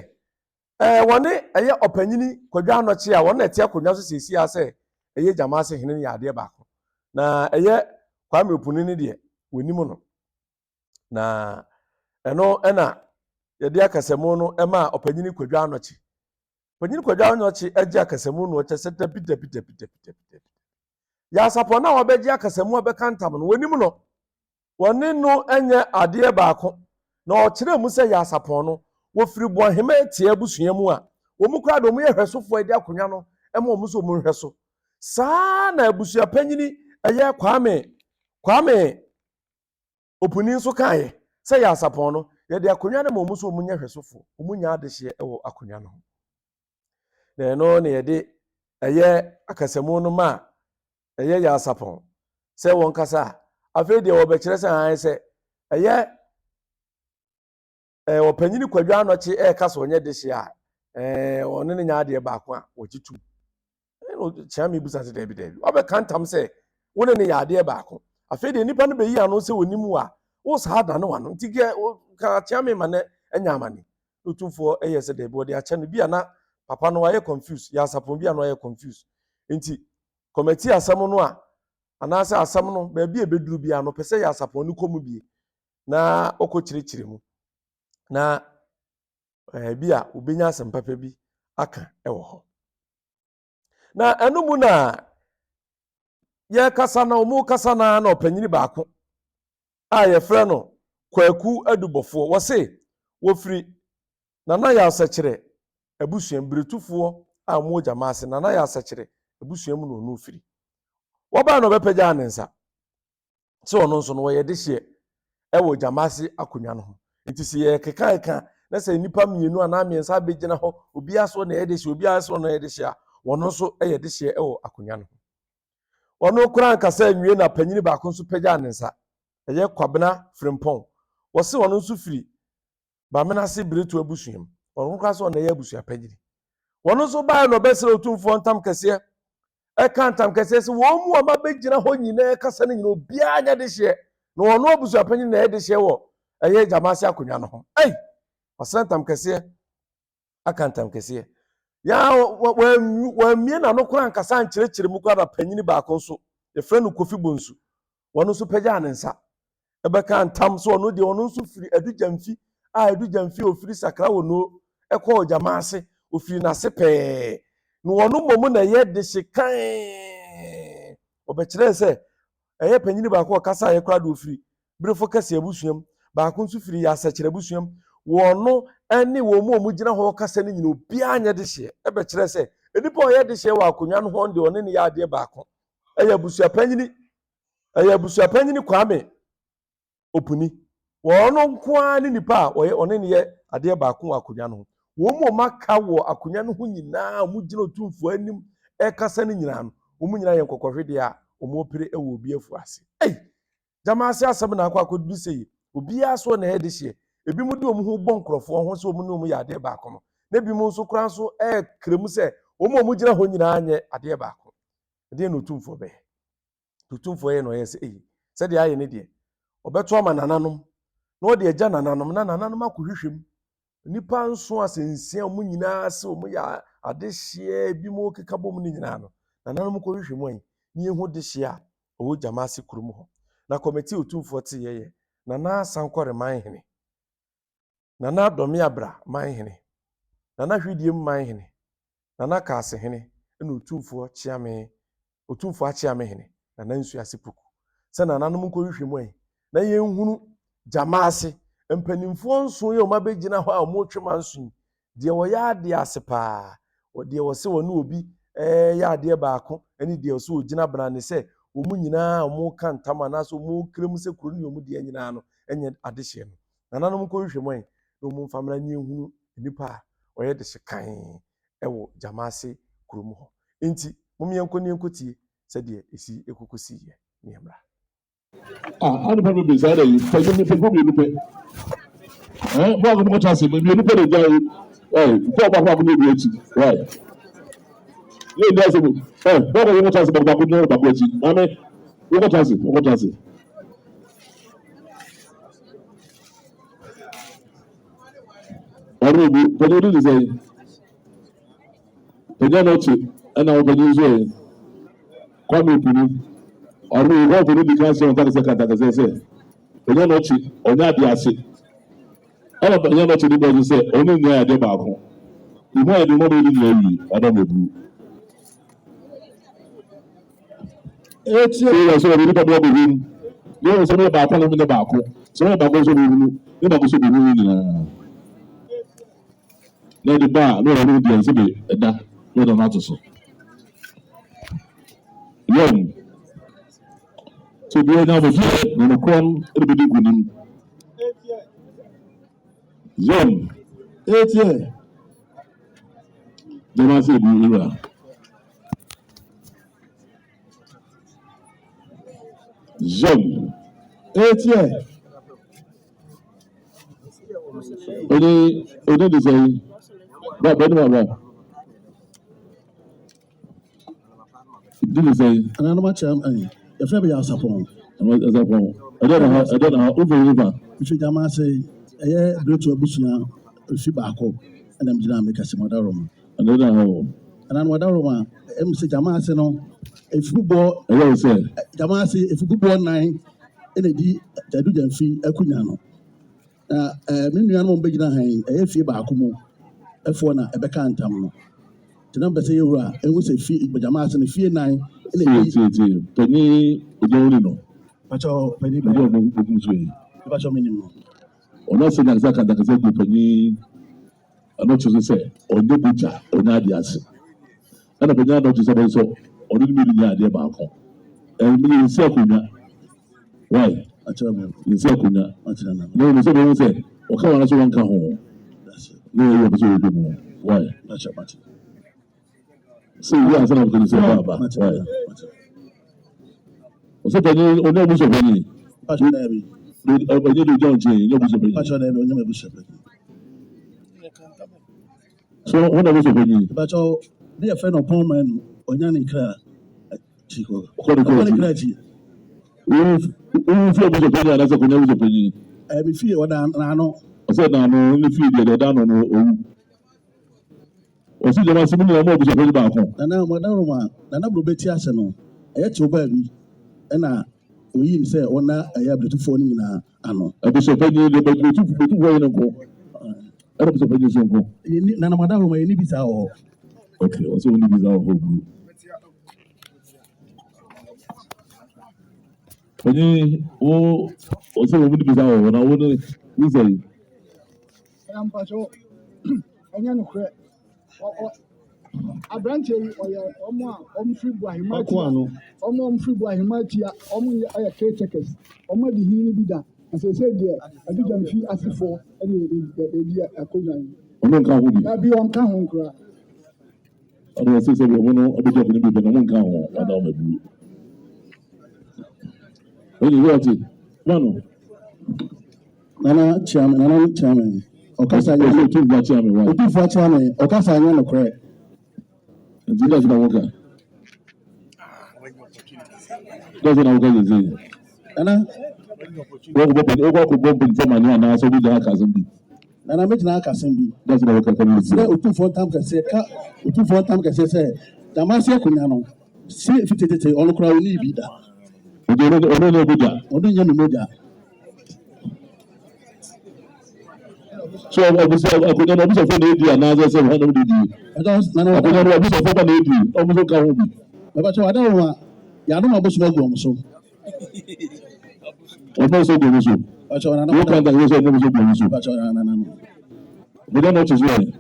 wɔne ɛyɛ ɔpanyini Kwadwa Anɔkye a wɔn na ɛte akonnwa so siesie sɛ ɛyɛ Jamasi hene ne adeɛ baako na ɛyɛ Kwame Opunini deɛ wɔnim no na ɛno ɛna yɛde akasɛmu no ɛma ɔpanyini Kwadwa Anɔkye panyini Kwadwa Anɔkye agye akasɛmu no ɔkyɛ sɛ dabi Yasapon na wɔbɛgye akasɛmu a bɛka ntam no wɔnim no wɔne no ɛnyɛ adeɛ baako na ɔkyerɛ mu sɛ Yasapon no wɔfiri Boahema etie abusua mu a wɔn kura de wɔn yɛ hwɛsofoɔ ɛde akonnwa no ɛma wɔn nso wɔn hwɛ so saa na abusua panyini ɛyɛ Kwame Opuni nso kaeɛ sɛ Yasapon no yɛde akonnwa no ma wɔn nso wɔn nyɛ hwɛsofoɔ wɔn nya adehyeɛ ɛwɔ akonnwa no ho na ɛno na yɛde ɛyɛ akasɛmu no ma ɛyɛ Yasapon sɛ wɔn kasa afei deɛ wɔbɛkyerɛ sɛ han sɛ ɛyɛ ɔpanyini Kwadwa Anɔkye ɛka sɛ ɔnyɛ de hye a ɔne ne nya adeɛ baako a wɔgyitu kyea me busa sɛ dabi ɔbɛka ntam sɛ wone ne yɛ adeɛ baako afei deɛ nipa no bɛyi ano sɛ wɔnim wo a wo saa da no wano nti ka kyea me ma ne anya amane otumfoɔ ɛyɛ sɛ dabi wɔde akyɛ no bi a na papa no wayɛ confused Yasapon bi a no wayɛ confused nti committee asɛm no a anaasɛ asɛm no baabi a ɛbɛduru bi a no pɛ sɛ Yasapon no kɔ mu bi na ɔkɔ kyerɛkyerɛ mu na bi a obenya asɛm papa bi aka ɛwɔ hɔ na ɛno mu na yɛkasa na ɔmo kasa na ɔpanyini baako a yɛfrɛ no Kwaku Adubɔfoɔ wɔse wɔfiri Nana Yɛasɛkyerɛ abusua Bretufoɔ a ɔmo Jamasi Nana Yɛasɛkyerɛ abusua mu na ɔno firi wɔbaa na ɔbɛpagya ne nsa sɛ ɔno nso no wɔyɛ de hyeɛ ɛwɔ Jamasi akonnwa no ho nti sɛ yɛkeka na sɛ nipa mmienu anaa mmiɛnsa abɛgyina hɔ obiara so na yɛde hyeɛ obiara so na yɛde hyeɛ a wɔno nso ɛyɛ de hyeɛ ɛwɔ akonnwa no ho ɔno koraa nkasa nwie na panyini baako nso pagya ne nsa ɛyɛ Kwabena Frimpɔn wɔse ɔno nso firi Bamenase Bretu abusua mu ɔno koraa so na ɛyɛ abusua panyini wɔno nso baa na ɔbɛsrɛ otumfoɔ ntam kɛseɛ ɛka ntam kɛseɛ sɛ wɔn mu a mabɛgyina hɔ nyinaa kasa no nyinaa obiara nyɛ de hyeɛ na ɔno abusua panyini na ɛyɛ de hyeɛ wɔ ɛyɛ Jamasi akonnwa no ho ɔsrɛ ntam kɛseɛ aka ntam kɛseɛ ya wɔamie na no koraa nkasa nkyerɛkyerɛ mu koraa na panyini baako nso yɛfrɛ no Kofi Bonsu wɔno nso pagya ne nsa ɛbɛka ntam so ɔno deɛ ɔno nso firi Adugyamfi a Adugyamfi ofiri Sakra wɔ no ɛkɔɔ Jamasi ofiri n'ase pɛɛ na wɔno mmom na ɛyɛ de hye kan ɔbɛkyerɛ sɛ ɛyɛ panyini baako ɔkasa yɛ koraa de ofiri Berefo Kɛse abusuam baako nso firi Yɛasɛkyerɛ abusuam wɔno ɛne wɔn mu a wɔn gyina hɔ kasa no nyina obiara nyɛ de hyeɛ ɛbɛkyerɛ sɛ nipa ɔyɛ de hyeɛ wɔ akonnwa no ho de ɔne ne yɛ adeɛ baako ɛyɛ abusua panyini Kwame Opuni wɔno nko ara ne nipa a ɔne ne yɛ adeɛ baako wɔ akonnwa no ho wɔn mu a wɔaka wɔ akonnwa no ho nyinaa wɔn gyina otumfoɔ anim ɛkasa no nyinaa no wɔn nyinaa yɛ nkɔkɔhwedeɛ a wɔn apere ɛwɔ obi afu ase Jamasi asɛm na akɔ akɔdu sɛ yi obiara so na ɛyɛ de hyeɛ ebi mu de wɔn ho bɔ nkorɔfoɔ ho sɛ wɔn ne wɔn yɛ adeɛ baako no na ebi mu nso koraa nso ɛɛkrɛ mu sɛ wɔn gyina hɔ nyinaa nyɛ adeɛ baako ɛdeɛ na otumfoɔ bɛyɛ otumfoɔ yɛ na ɔyɛ sɛ sɛdeɛ ayɛ ne deɛ ɔbɛto ama nananom na ɔde agya nananom na nananom akɔhwehwɛ mu nipa nso asɛnsia wɔn nyinaa sɛ wɔn yɛ adehyeɛ ebi mu keka bɔ mu ne nyinaa no nananom kɔhwehwɛ mu anyi ne ehu dehyeɛ a ɔwɔ Jamasi kurom hɔ na kɔmɛti otumfoɔ te yɛyɛ Nana Sankore Manhene Nana Domi Abra Manhene Nana Hwidiem Manhene Nana Kaase hene ɛna otumfoɔ Kyeame otumfoɔ Akyeame hene Nana Nsuase Puku sɛ nananom nkɔhwehwɛ mu ɛ na yɛnhunu Jamasi mpanimfoɔ nso yɛ ɔmo abɛgyina hɔ a ɔmo twɛ manso yi deɛ wɔyɛ adeɛ ase paa deɛ wɔse wɔne obi yɛ adeɛ baako ɛne deɛ wɔse wɔgyina brane sɛ ɔmo nyinaa ɔmo ka ntam anaasɛ ɔmo kra mu sɛ kuro ne ɔmo deɛ nyinaa no ɛnyɛ adehyeɛ no nananom nkɔhwehwɛ mu ɛ na ɔmo mfa mmra ne yɛnhunu nipa a ɔyɛ de hye kan ɛwɔ Jamasi kurom hɔ nti mom yɛnkɔ ne yɛnkɔtie sɛdeɛ esi ekokosi yɛ ne yɛmmra. Ano pa bebe saa yi pɛgye mi pɛgye mi nipa bɔɔl ko mo kyase mi nipa de gya yi bɔɔl baako baako na ebi ekyi yɛ ndi ase mo bɔɔl ko mo kyase baako baako na baako ekyi maame mo kyase ɔno ebi pɛgye odi de sɛ pɛgye na ɔkye ɛna ɔpɛgye nso yɛ kwame opunu. Ɔno ìwọ ọ̀pọ̀ níbi kan ṣe ọ̀tá kẹsẹ̀ kàtàkẹsẹ̀ sẹ̀ ọ̀nyẹ́ n'ọ̀kyi ọ̀nyẹ́ adé ase ẹ̀rọ ọ̀nyẹ́ n'ọ̀kyi níbi ọ̀dún sẹ̀ ọ̀nyẹ́ nyẹ́ adé baako ìmọ̀ ẹ̀dín mọ́ bẹ́ẹ̀ ní nyẹ́ yìí ọ̀dọ́ mọ̀ bu. Eti ẹ̀ sọ ọ̀dún nípa bí ọ̀bẹ̀ wíwú ní ọ̀sẹ̀ ní baako ní ọ̀dún baako sọ ní baako sọ bẹ̀ wíwú ní baako sọ bẹ̀ wíwú nyinaa ní ẹ̀dí bá ní ọ̀rọ̀ ní ìdí ẹ̀ sẹ́bẹ̀ ẹ̀dá ní ọ̀dọ̀ náà tó so. Yẹ́n so bí ẹni àwọn fúnẹ nínú kúrọ́n ẹni bí dínkù ní zone eighty Jamasi ìlú ìwà zone eighty oní dìsẹ́ yìí bá bẹ́ẹ̀ ni bàbá dìsẹ́ yìí. Ana no match yɛfrɛ bɛ yɛ asapɔn ɛdɛ na ha over river mfi Jamasi ɛyɛ bretu abusua efi baako ɛna m gyina meka sɛ Madaroma ɛdɛ na ha wɔ ɛna no Madaroma ɛmu sɛ Jamasi no efibɔ ɛyɛ wɔ sɛ Jamasi efibɔ 9 ɛna di Jadu Jamfi akunya no na me nua no bɛgyina han ɛyɛ fie baako mu ɛfoɔ na ɛbɛka ntam no tena mpɛ sɛ yɛwura ɛhu sɛ fie Jamasi no fie 9 tie panyi ɔdɔwɔni no Pacho panyi ɛdɛ ɔmo nso yi Pacho minim no ɔno sɛ na sɛ kàtàkàsɛ kò panyi ɛno kyerɛ sɛ ɔnyɛ bogya ɔnyɛ ade ase ɛna panyi ano kyerɛ sɛ ɔbɛn sɛ ɔno ne mi nyɛ adeɛ baako ɛmi yɛ nsi akonnwa wae akyerɛ mi nsi akonnwa akyerɛ na na ɔmo sɛ ɔmo sɛ ɔka wɔn aso wɔn ka ho na ɔyɛ ɔmo sɛ ɔyɛ mu wae akyerɛ sɛ yi asɛ na ɔmo sɛ ɔba wae ɔsɛ panyi ɔno ɔmo sɛ panyi Pacho na bi ɔnyɛ de ɔgya ɔnkyɛn ɔnyɛ ɔmo sɛ panyi Pacho na bi onyama bu shepe so ɔno ɔmo sɛ panyi Pacho ne yɛ fɛ no pɔn man onya ne kra chiko ɔkɔde kra chi wɔn fi ɔmo sɛ panyi anasɛ ɔnyɛ ɔmo sɛ panyi mi fie oda na no ɔsɛ naano ne fi deɛ ɔda no no owu ɔsi Jamasi mu nyinaa mo ɔmo sɛ panyi baako nana Madaroma nana bro beti ase no ɛyɛ Tweobaabi ɛna oyi ni sɛ ɔna ɛyɛ abretufoɔ no nyinaa ano ɛbɛsɛ panyi deɛ betu fo yɛ ne nko ɛna bɛsɛ panyi nso nko nana Madaroma yɛ ni bi saa wɔ ok ɔsɛ wɔn ni bi saa wɔ hɔ bu panyi wo ɔsɛ wɔn ni bi saa wɔ hɔ na wɔn ne sɛ yi. Mpacho ɛnyɛ nokorɛ aberanteɛ yi ɔyɛ ɔmo a ɔmo firi bu ahema atia ɔmo firi bu ahema atia ɔmo yɛ caretakers ɔmo adi hin bi da na sɛ deɛ Jadu Jamfi asefoɔ ɛna edi akonnwa yi ɔmo nka ho bi ebi ɔnka ho nkora ɔno ɔsɛ sɛ ɔmo no ɔbɛgya ɔmo ne bi bɛ na ɔmo nka ho ɔda ɔmo abu ɛyɛ wɔ ɔte wano nana chairman ɔkasa nyɛ ɔsɛ otu nfa kyea mi wa otufoɔ chairman ɔkasa nyɛ nokorɛ nti dɛ sɛ na wɔka dɛ sɛ na wɔka yɛ sɛ nana wɔkɔ akɔbɔ mpanyinfoɔ mani anaasɛ ɔbi gya aka asɛm bi nana mɛgyina aka asɛm bi dɛ sɛ na wɔka ka mi sɛ otufoɔ ntam kɛseɛ sɛ Jamasi akonnwa no si fitete ɔno koraa ɔni bi da ɔno ne ɔbɛgya ɔno nyɛ ne mogya So obviously I could not obviously for the another say one of the I could not obviously for the obviously can be. But I don't want ya no mabusu magum so. Also go so. But I You can't go so go so. But no. We don't know to say.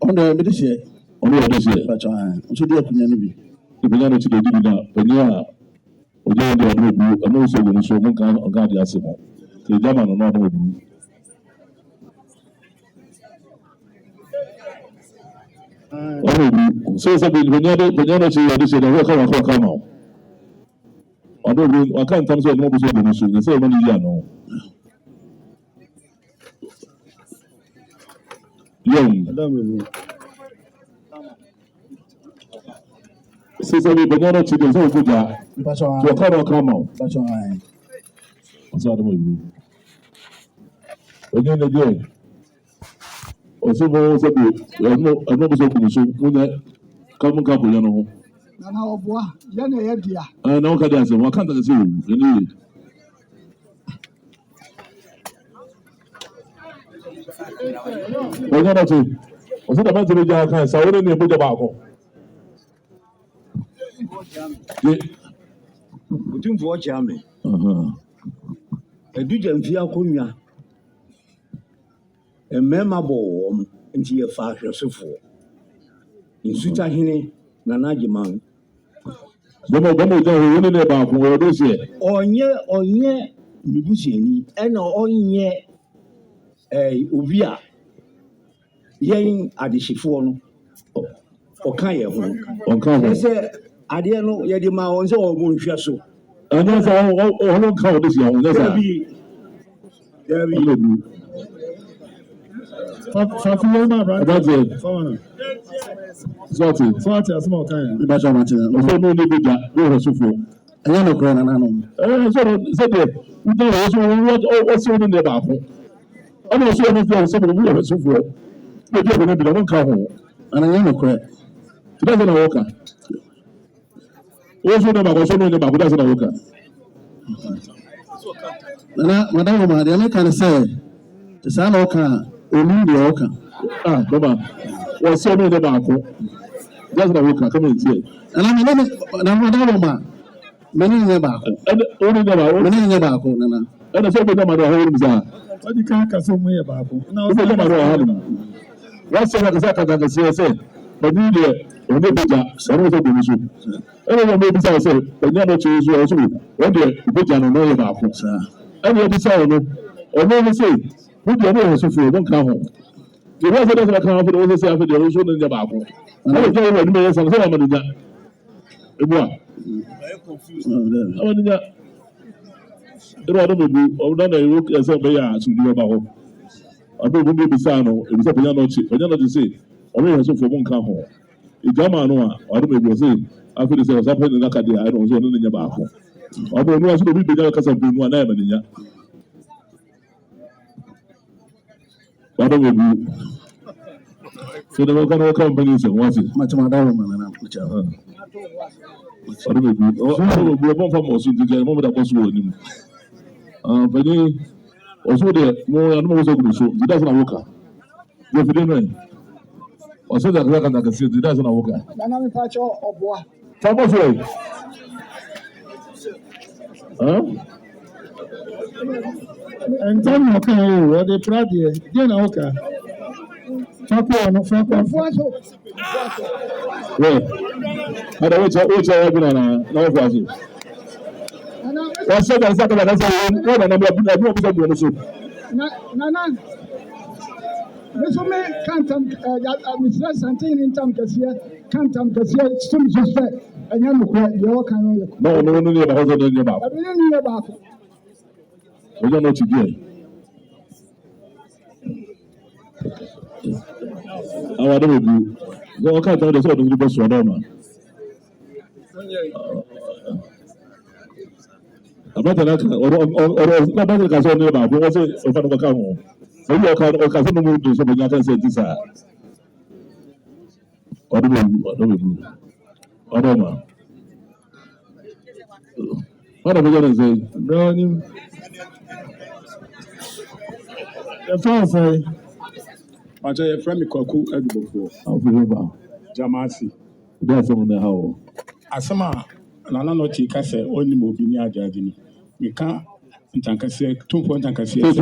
On the medicine. On the other side. But I should do opinion. The banana to the dinner, when you are or you are and also going to show one kind of guard asimo. The German or not would. So something when you're this and I come out. I don't know, I can't tell you what I'm saying. Say money, no. Young. Say something, banana to the so good. To come out. What's that way? When you're again. Also, I'm not so good. So when I come couple, you know. Nana Obwa, Yana Yadia. I know what I say. What can't I say? When you're not saying, was it about to be a kind? So I wouldn't put the barco. Putting for Jammy. A Dujan Fia Cunha. A memorable into your fashion so for. In Sutahine, Nanajiman. Don't know about where this year. On ye, Nibusi, and on ye a Ubia. Yen at the chiffon or Kaya. On cover. I didn't know Yadima on so Munfiaso. And that's all don't call this young. There be. That's it. Sorry, small time. But I'm not Also, no need to go so for. I don't know, Grand and So, said, we don't also what's in the bathroom. I'm also anything some of the so for. But you're going to be the one car home. And I am a crack. It doesn't work. Also, never was only about who doesn't work. Madame, the American say, the son of Oka, only the Oka. Ah, Baba, was so many about doesn't work. Come in here. And I'm Madame, many in the back. And only many in the back. And the same with them at the homes are. What you can't consume me about? Now, what's the exact that the CSA? But you there, when they put that, so also the issue. Everyone may be said, but never choose you also. One day, you put down on all about books. And you'll be saying, or never say, put your name so for don't come home. The rest of the account for the other side of the ocean in the Bible. I don't know what may some say, I'm going to do that. Very confused. I want to do I don't know, I look as a bear to do about. I don't know, Bissano, it was a piano chip, but you're not to say, or maybe for one come home. If Gamma, I don't know, say, after this was happening in Acadia, I don't know in your back. I don't know, I should be because of being one name in ya. I don't know. So the local companies and what's it? Much more down, man. I don't know. Oh, we're one from us to get a moment that was with him. But also there, more and more so good. So it doesn't work. If you didn't or say that I can see it doesn't work. Nana Pacho Obwa. Thomas way. And tell me, okay, what they tried here. You know, okay. Yeah. I don't know which are now for you. What's that? That's what I'm saying. What I'm going to do. Nana. This woman can't Mr. Santin in Tam Cassia, can't Tam Cassia, some suspect, and you're all kind of. No, about I didn't know about it. We don't know what to do. I don't know. Go can't tell the sort of the best one, man. About an or not because of neighbor, but was it of a camel? So you can't move to something I can say this. I don't know. I don't know. What am I going to say? Brownie. The phone say, But I friend me Kwaku Edubofo. How for you? Jamasi. That's someone there. How? Asama nana no chi kase oni mo bi ni ajaji ni. Me ka ntankase tumfo ntankase. What?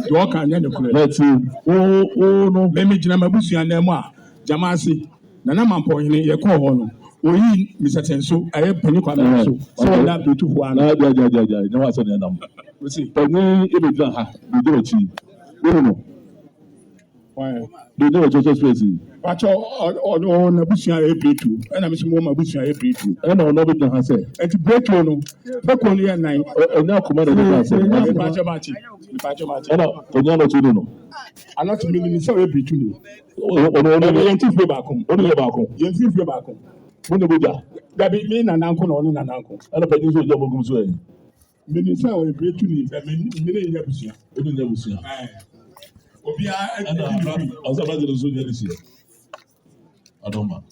Do ka nya ne kure. Let's see. Oh no. Me me gina mabusua na mu a Jamasi nana mampo hene ye ko ho no. Oyi misatenso aye pani kwa na so. So na betu ho ana. Ja. Na wa so ne nam. We see. Pani e be ha. Be do chi. No. Why? They never just space. But on a bush every two, and I'm some more bush every two. I know no bit has said. And to break on, back on your night, And now commanded the say. the Pachamati. I know, Onyano to know. I'm not meaning so every two. Only Yanti back home, Yanti back home. When the Buddha, That be mean an uncle on an uncle. and a penny so double goes away. Minister will break to me, that mean, Yabusia. Only never see. Obia, And I was about to do this year. I don't know.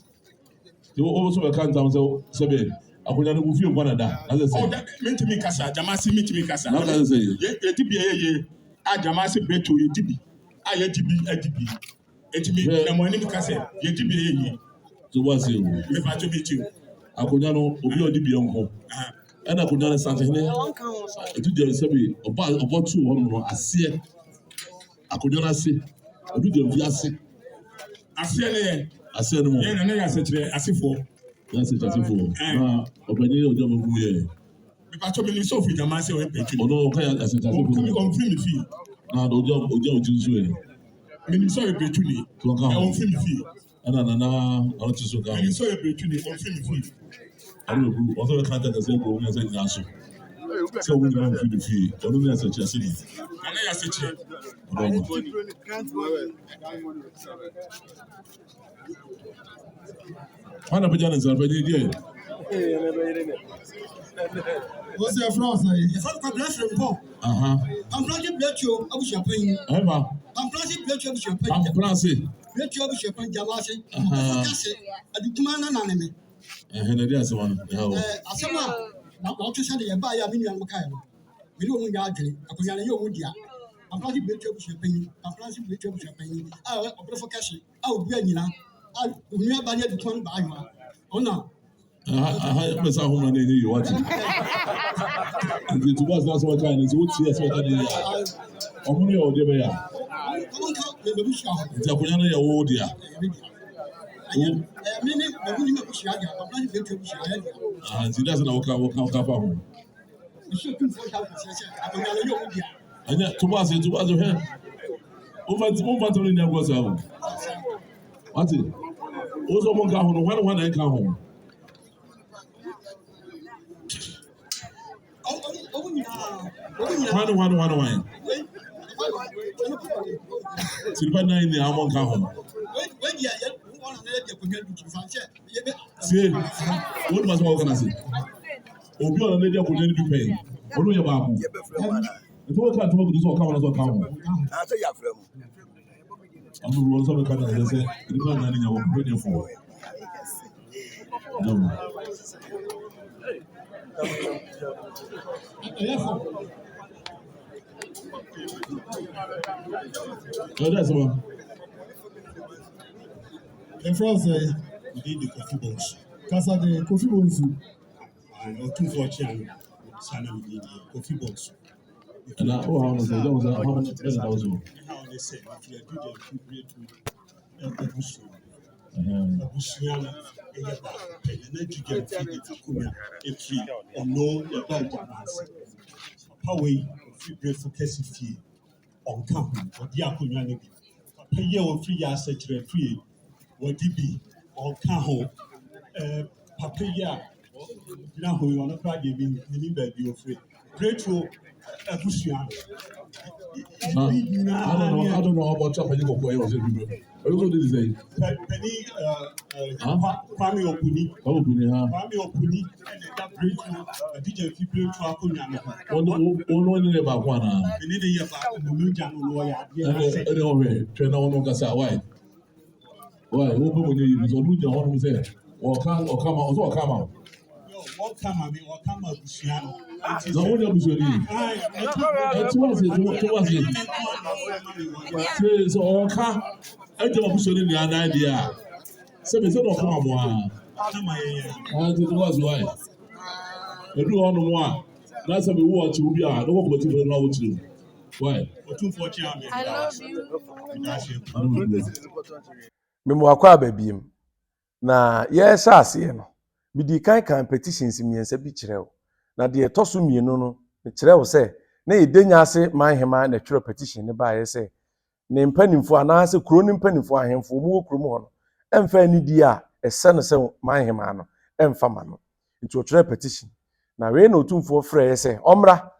You also can't tell Sabe. I could not feel one of that. As I say, that meant to me, Casa, Jamasi, meet me, Casa. not as I say. Ye, I Jamasi break to you, Tibi. I had to be a Tibi. It be the morning, Casa, ye to be ye. So what's it? If I to meet you. I could not know the beyond home. And I could not understand it. I do just say about 200. I see it. I could not see. I do the I see I said no more. yeah, and I said, I see for. That's it. That's it for. Opinion of them who here. If I told me so, if Jamasi or Petri. Oh no, okay. I said, On film fee. now the job to do. Minister Petri. On film fee. And I want to so come. Minister Petri on film fee. I will do. Also, can't take a simple when I say Nasu. So we don't feel the fee. I don't know as a chassis. And I said, Find a pajamas and already did. What's your France? If I'm blessed from Paul, I'm planting blood you of champagne. I'm planting blood you of champagne. I'm planting. Blood you of champagne, Jamasi. I do command an enemy. And it is one. Asama, not to send a buy a million Macayo. We don't yard, I put on your wood. I'm planting blood you of champagne. I'm planting blood you of champagne. Oh, for cash. Oh, Benina. I will not buy the 20 by you. Oh, no. I have a woman in you watching. It was not so much time. It's what she has what I did. Only all the way. It's a Puyana old dear. And she doesn't walk out home. And yet, to us, it was her. Over to the was out. What's it? Also, one car home, one I come home. One. Silver 9 the Amon come home. See, what must organize it? Obi on the lady could be paying. What do you about? If we can't talk this or come as well, come. I'm the rules of the country. They say, you can't manage your radio for. No. That's one. In France, we did the coffee bones. Casa de coffee bones. And 240 Sana we did the coffee bones. And now, how much better How they say, if you do the food great to Abusiana, and then you get Takuna, a free or no, your dog Jamasi. Poway, free bread for Cassie fee on camping, or Diacunia. Pay your 3 years such a free, what did be on Caho, Papaya, now who you are not giving the you free. Great to Abusiana. I don't know about chopping your boy was everywhere. What did he say? Penny, Kwame Opuni, Kwame Opuni, and that bridge to DJ people to Akunyama. Only about one. We need a year back in the new Jano lawyer. Anyway, train on Gasa. Why? Who will you use? Or do you want to say? Or come out? What come I mean? What come up Luciano? No one else is ready. So all come. I don't push in the idea. So they said, "Oh, come on, I think it was why. Everyone on one. That's how we watch. We be out. Don't walk with you now with you. Why? I love you. Memwakɔ ababiem na yɛhyɛ aseɛ no mede kan petitions mmiɛnsa bi kyerɛ wo na deɛ ɛtɔ so mmienu no mekyerɛ wo sɛ na Denyase Manhyia na twerɛ petition ne baayɛ sɛ ne mpanimfoɔ anaasɛ kuro ne mpanimfoɔ ahemfo mu wɔ kurom hɔ no ɛmfa anidi a ɛsɛ no sɛ Manhyia no ɛmfa ma no nti ɔtwerɛ petition na wei na otumfoɔ frɛ yɛ sɛ ɔmmra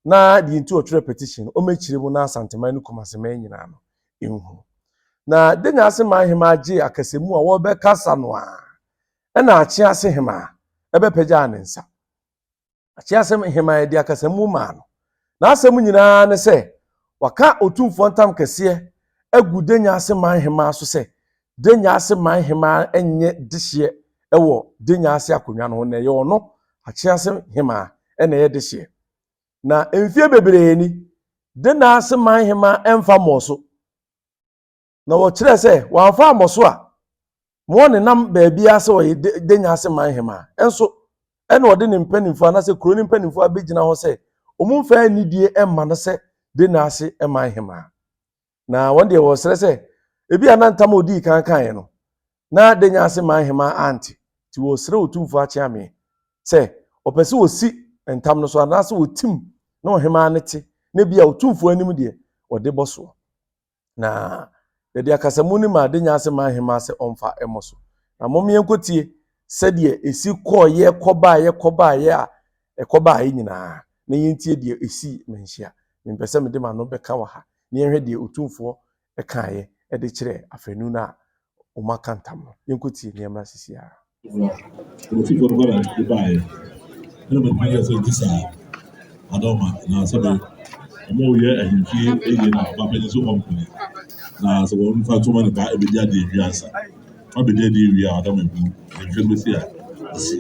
na deɛ nti ɔtwerɛ petition ɔmɛkyerɛ mu na asanteman no kɔmaseman nyinaa no ɛnhu na Denyase Manhyia agye akasɛmu a wɔbɛkasa no a ɛna Akyease Hema ɛbɛpagya ne nsa Akyease Hema de akasamu maa no na asɛm nyinaa ne sɛ waka otumfoɔ ntam kɛseɛ agu Denyase Manhyia so sɛ Denyase Manhyia ɛnyɛ dehyeɛ ɛwɔ Denyase akonnwa no ho na ɛyɛ ɔno Akyease Hema ɛna ɛyɛ dehyeɛ na mfie bebree ni Denyase Manhyia ɛmfa mmɔ so na wɔkyerɛ sɛ wɔamfa mmɔ so a mo ne nam baabi ase wɔ Denyase Manhyia enso ɛna ɔde ne mpanimfoɔ anase kuro ne mpanimfoɔ abɛgyina hɔ sɛ ɔmo mfa anidie ɛma no sɛ Denyase Manhyia na wɔn deɛ wɔsrɛ sɛ ebi anantam odi kan no na Denyase Manhyia anti ti wɔsrɛ otumfoɔ Akyeame sɛ ɔpɛ sɛ osi ntam no so anase otim na ɔhema ne te na bia otumfoɔ anim deɛ ɔde bɔ so na yɛde akasamu ne ma Denyase Manhyia sɛ ɔmfa ɛmɔ so na mommeɛnkotie sɛdeɛ esi kɔɔyɛ kɔbaayɛ a ɛkɔbaayɛ nyinaa na yɛntie deɛ esi Manhyia mempɛ sɛ mede ma no bɛka wɔ ha na yɛnhwɛ deɛ otumfoɔ ɛkaeɛ ɛde kyerɛ afanu no a ɔma ka ntam no yɛnkotie nneɛma sisi ara na so wɔn fa tuma ne ba ebedi ade wiasa ɔbedi ade wi a ɔdam ebu ehwɛ besi a esi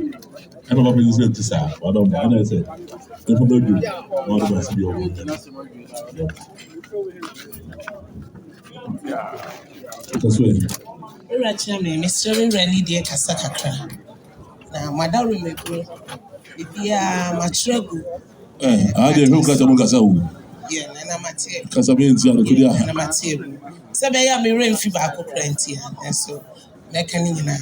ɛna ba pɛn sɛ tisa ɔdam ba ɛna sɛ ɛfɔ bɛ du ɔdam ba si bi ɔwɔ nyɛ Ura Chame, Mr. Rally dear Casacra. Now, Madame Remeko, Bibia Matrego. I didn't know Casamugasa. Yeah, and I'm at here. Casamins, and I'm at here. Sabaya me rain fever plenty, and so Mecanina.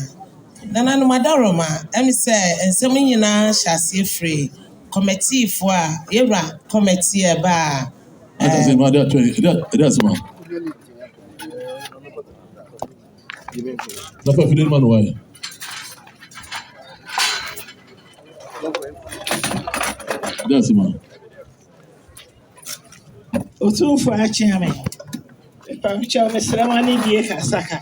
Nana Madaroma, and say, and some shall see free. Committee for Era, committee bar. I don't say, Mother, that's one. The perfect man, why? That's man. Otu for Achame. Pamucho, Mr. Mani, dear Casacra.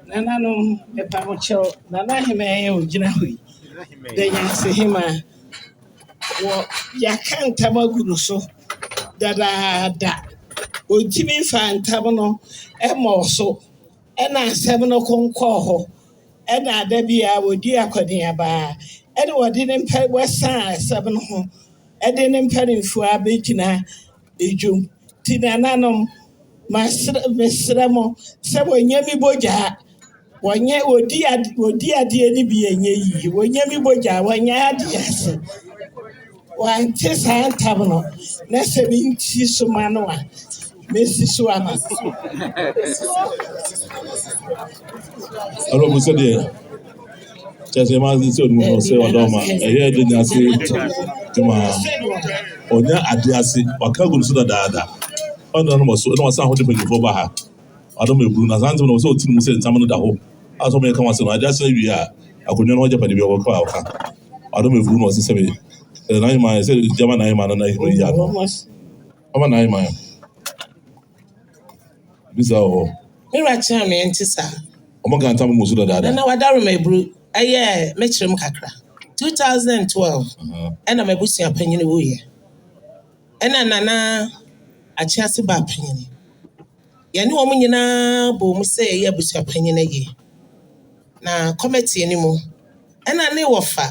Nana no, the Pamucho, Nana Hime, Jinawi. Denyase Hema. Yakan Tamaguruso. Da. Ojimi fan Tabano, Emoso. Ena seven concoho. Ena debia would dear Codia bar. Edward didn't pay West Side 7 home. Edin penny for a beginner. Ejum Tinanum, Mesremo, Sabo Yemi Boja. One year would dear be a ye, when Yemi Boja, one yard yes. One tis hand tabano, Nesabin Tisumanoa, Mrs. Suama. I don't say, just imagine so no say Odoma, a year Denyase Hema. Onya adiase wakagu so dada ono no so no san ho de panyifo ba ha adom ebru na san no so tinu se ntam no da ho aso me ka wase no adiase wi a akonyo no oje pade bi wo kwa aka adom ebru no se sebe na ima se jama na ima na ima ya no ama na ima bisa o Mira Chame ntisa omo ga ntam mo so dada na wadaro mebru aye mechirem kakra 2012 ena mebusia panyine wo ye ena nana Akyease ba panyine yene wo nyina bo mu se ye busia panyine ye na committee ni mu ɛna ne wɔfa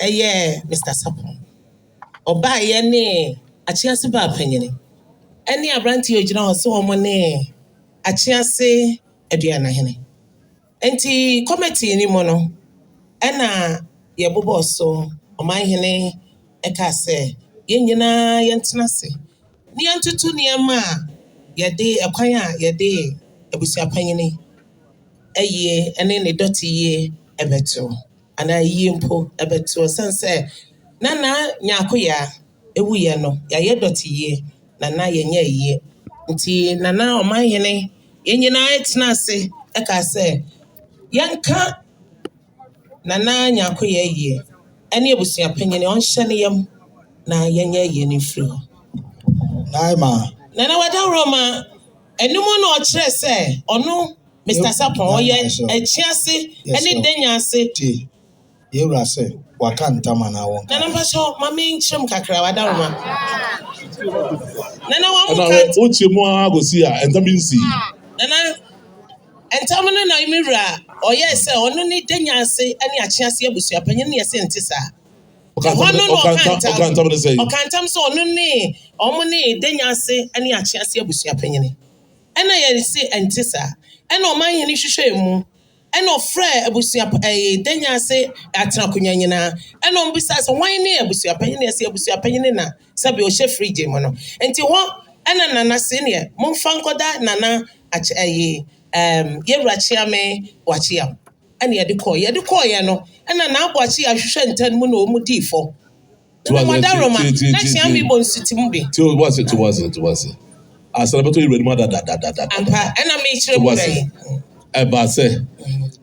ɛyɛ Mr. Sapon ɔbaa yɛ ne akyease baa panyini ɛne aberante ogyina hɔ sɛ wɔn ne akyease aduanahene enti committee ni mu no ɛna yɛbobɔ so ɔmanhene ɛka sɛ yɛn nyinaa yɛntena ase ne yɛntoto nneɛma a yɛde ɛkwan a yɛde abusuapanyini ɛyie ɛne ne dɔte yie ɛbɛto anaa yie mpo ɛbɛto sɛnsɛ nana nyaakoya ewuyɛ no yɛayɛ dɔte yie nana yɛnyɛ yie nti nana ɔmanhene yɛn nyinaa yɛtena ase ɛka sɛ yɛnka nana nyaakoya yie ɛne abusuapanyini ɔnhyɛ ne yam na yɛnyɛ yie ne firi hɔ Naima. Nana Wadaroma, ɛnum na ɔkyerɛ sɛ ɔno Mr. Sapon ɔyɛ akyiase ɛne Denyase. Ti. Yewura sɛ waka ntama na wɔn. Nana Mpacho, mami nkyerɛm kakra Wadaroma. Nana wɔn mu ka. O tie mu agosi a ntama nsi. Nana ntama no na imira ɔyɛ sɛ ɔno ne Denyase ɛne akyiase abusuapanyin ne yɛsɛ nte saa. Ɔkantam sɛ ɔno ne ɔmo ne Denyase ne akyease abusuapanyini ɛna yɛsi ɛnte saa ɛna ɔmanhene hwehwɛ mu ɛna ɔfrɛ Denyase atena akonnwa nyinaa ɛna ɔmbisa sɛ wɔn ne abusuapanyini yɛsi abusuapanyini na sɛbi ɔhyɛ fridge mu no nti hɔ ɛna nana se neɛ momfa nkɔda nana yɛwura kyeame wakyea ɛna yɛde kɔɔyɛ no ɛna n'abɔakye ahwehwɛ ntan mu na ɔmu dii fɔ Wadaroma na kyeame bɔ nsutim bi ti wase asalabato yi redima da ampa ɛna mekyerɛ mu bɛyi ɛba sɛ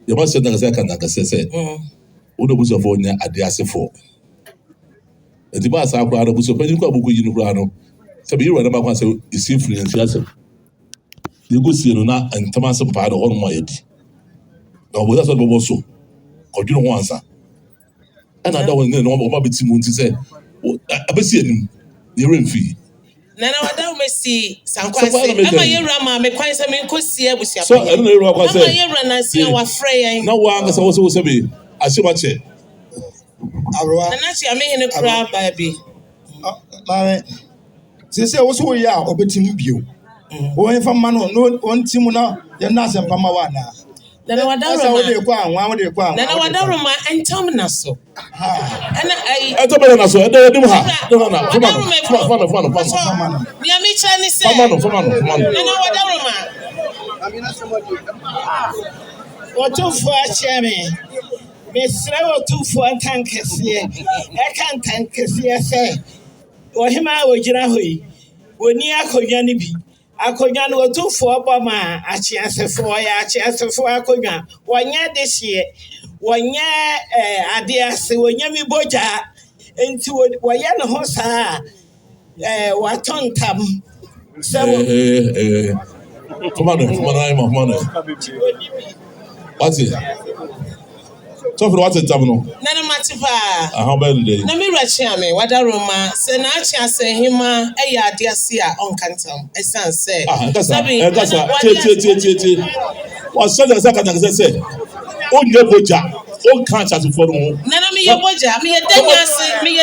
yɛma sɛ nakasɛ sɛ wode busuafoɔ nya ade asefoɔ nti ba saa koraa no busuapanyin kɔ abɔkɔ yi no koraa no sɛ bɛyi wura no bakɔ sɛ ɛsi mfiri nti asɛm yɛkɔsie no na ntam ase paa no hɔnom a yɛdi na ɔbɔda sɛ bɛbɔ so kɔdwene ho ansa ɛna da wɔn ne ɔma bɛti mu nti sɛ abɛsi anim yɛwerɛ mfii Nana Wadaroma si sankwase ama yɛwura ma mekwan sɛ menkɔsie abusuapanyini so ɛno na yɛwura kwa sɛ ama yɛwura nansi a wafrɛ yɛn na woa ankasa wɔ sɛ wo sɛ bi ahyɛmakyɛ Aroa nana kyeamehene koraa baa bi maame sɛ wo so woyɛ a ɔbɛtim bio wɔn fa ma no wɔn ti mu na yɛn asɛmpa ma wa na Nana Wadaroma entam na so ɛna ayi ɛtɔbɛ na so ɛdɛ nim ha na fama nea mekyerɛ ne sɛ fama no Nana Wadaroma wɔtomfoɔ akyerɛ me mesrɛ wɔtomfoɔ ntankɛseɛ ɛka ntankɛseɛ sɛ ɔhema a wɔgyina hɔ yi wɔni akonnwa no bi akonnwa no wɔtomfoɔ bɔ ma akyeasefoɔ yɛ akyeasefoɔ akonnwa wɔnyɛ de hyeɛ wɔnyɛ ade ase wɔnyɛ mi bogya nti wɔyɛ ne ho saa wɔatɔ ntam sɛ fama no wate sɔfo wate ntam no nana mate paa aha bɛn de na me wura me Wadaroma sɛ na akye asɛnhema ɛyɛ ade ase a ɔnka ntam ɛsan sɛ ɛkasa tie wasɛ de sɛ kata sɛ onyɛ bogya ɔnka akyasefoɔ no ho nana meyɛ bogya meyɛ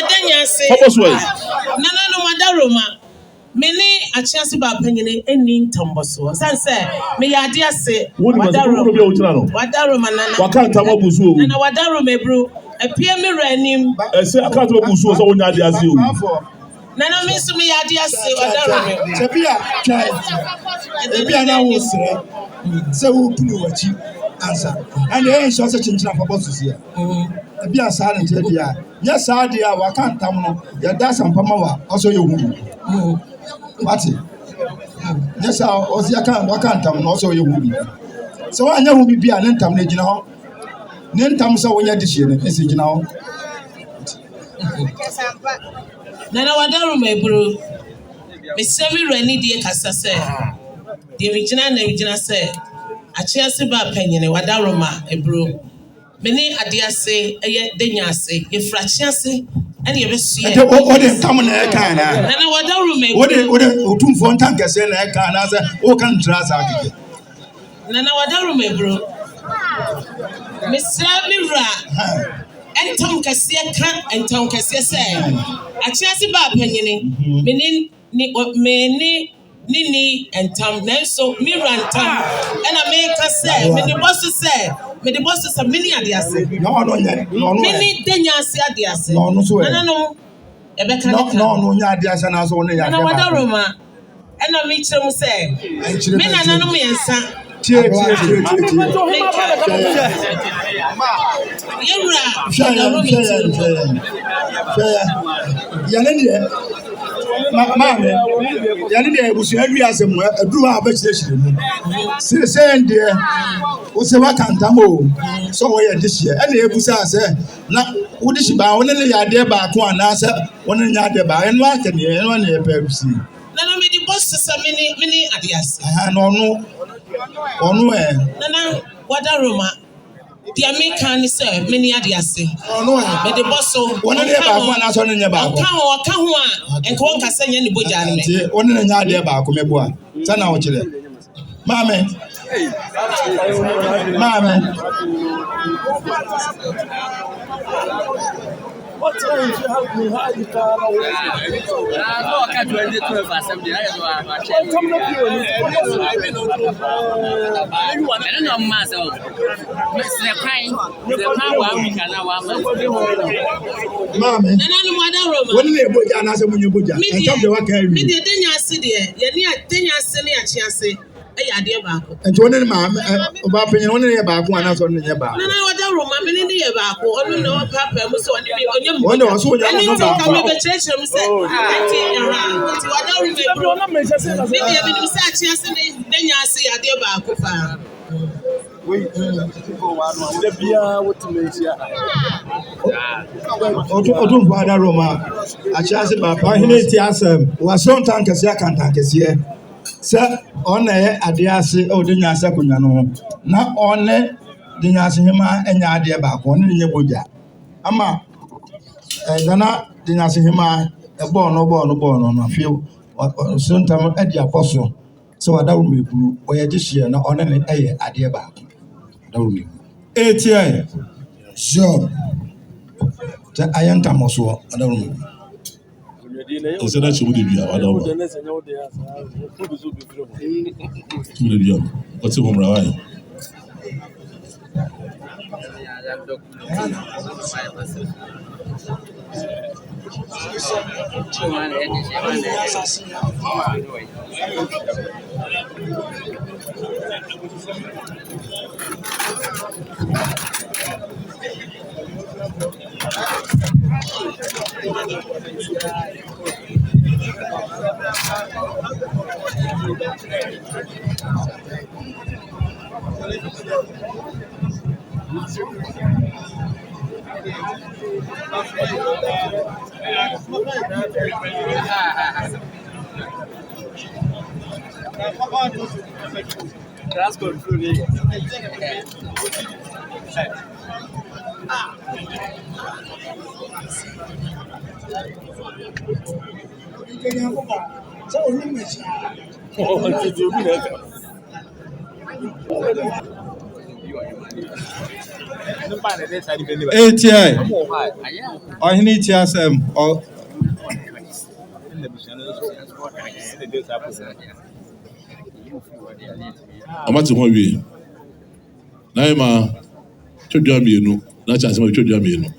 Denyase nana no Wadaroma me ne akyease baapanyini ɛnni ntambɔsoɔ san sɛ meyɛ ade ase Wadaroma nana waka ntam abusuo nana Wadaroma ebru apie me wura anim ɛsɛ aka ntam abusuo sɛ wonya ade ase o nana me nso meyɛ ade ase Wadaroma ebi a na wo srɛ sɛ wo punu wakyi ansa ɛna ɛyɛ nhyɛ sɛ kyenkyena fa bɔ sosia ebi a saa ne nkyerɛ bia nyɛ saa deɛ a waka ntam no yɛda asampa ma wa ɔsɛ yɛ hu wate nyɛ saa ɔsɛ waka ntam no ɔsɛ ɔyɛ hu bi sɛ woanyɛ hu bi a ne ntam no gyina hɔ ne ntam sɛ wonyɛ de hyie no ɛsɛ gyina hɔ nana Wadaroma ebru mesɛ me wura ni deɛ kasa sɛ deɛ megyina sɛ akyease baapanyini Wadaroma ebru me ne ade ase ɛyɛ Denyase yɛfiri akyease ɛne yɛbɛsua wode ntam na ɛka na nana Wadaroma ebru wode otumfoɔ ntankɛseɛ na ɛka na sɛ woka ntra saa keke nana Wadaroma ebru Mr. Mira, and Tom Cassia can and Tom Cassia say, a chassis bar penny, meaning Nini and Tom Nelson, Mira and Tom, and I make us say, the boss say, the boss is a mini adias. No, Mini Denyase adias. No, No, adias and as only and I want a Roma. And I meet them say, men are not me and son. Nana me the boss is a mini adias. No. Nana, what a Roma. The American is many adias. No. But the boss so one of the back on your back. And Kwanka saying any bojan. One in your dear back, Meboa. Sana Ochile. Mamma. What time you have me? How you can? No, I can't do anything to assembly. I don't know myself. Mr. Pine, the power we can now. Mamma, what did you put down as a when you put down? And come to what can you did? And to one of them, about opinion only about one else on your back. Sir, on a Adiasi or Denyase Kunyano, not on Denyase Hima and Yadia back one in your Buja. Ama, and Nana Denyase Hima, a born on a few, or soon time at the apostle. So I don't be where this year, not on any idea back. Don't be. ATI. Sure. I am Tamoso, I don't know. Ose na chimu de bia wada wa. Chimu de bia. Oti ho mra wa. That's good. ATI. Or he needs or Amati mo wi. Na e ma twodwa mienu, na chance mo twodwa mienu.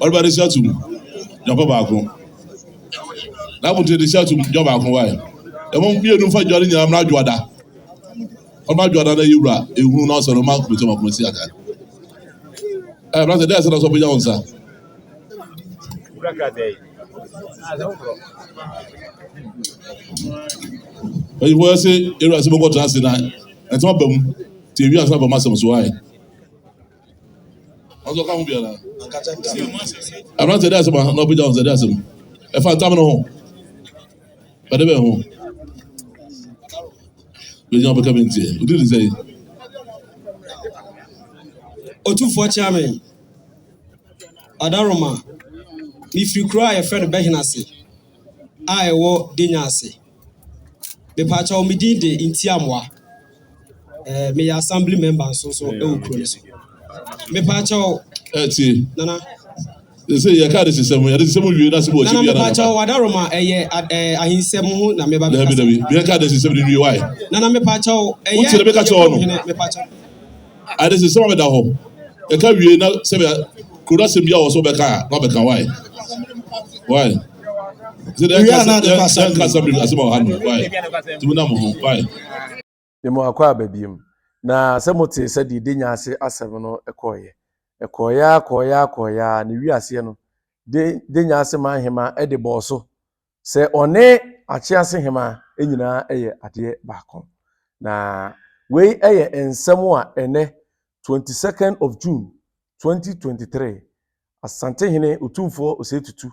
Everybody shout to jump back home. Now put the shout to jump back home. Why? The one you don't find Johnny, I'm not Joda. I'm not Joda. You bra. You who knows on the mark with some of my theatre. I'm not there. So that's what we don't say. But you will say you are supposed to answer that. And some of them, TV has not a massive why. Also, come here now. I'm not there. So no be down there. If I'm coming home, but they were home. We don't become in here. We didn't say. Otufoɔ chairman Adaroma if you cry a friend Denyase I ɛwɔ Denyase mepacha omidi de intiamwa me assembly member so ɛwɔ kuro so mepacha nana they say you can't system you system you na sebo nana mepacha Adaroma ahinsɛm ho na meba be can't system you why nana mepacha what's the make cho no mepacha I just system da ho e ka wie na se be kuro asem bia wo so be ka na be ka why we are not the assembly asem o hanu why tumuna mo why Demo akwa babiem na sɛ mote sɛ de Denyase asɛm no ɛkɔya ne wiase no Denyase Manhyia ɛde bɔɔso sɛ ɔne akyease hema nyinaa ɛyɛ adeɛ baako na wei ɛyɛ nsɛm a ɛnɛ 22nd of June 2023 asantehene otumfoɔ osetutu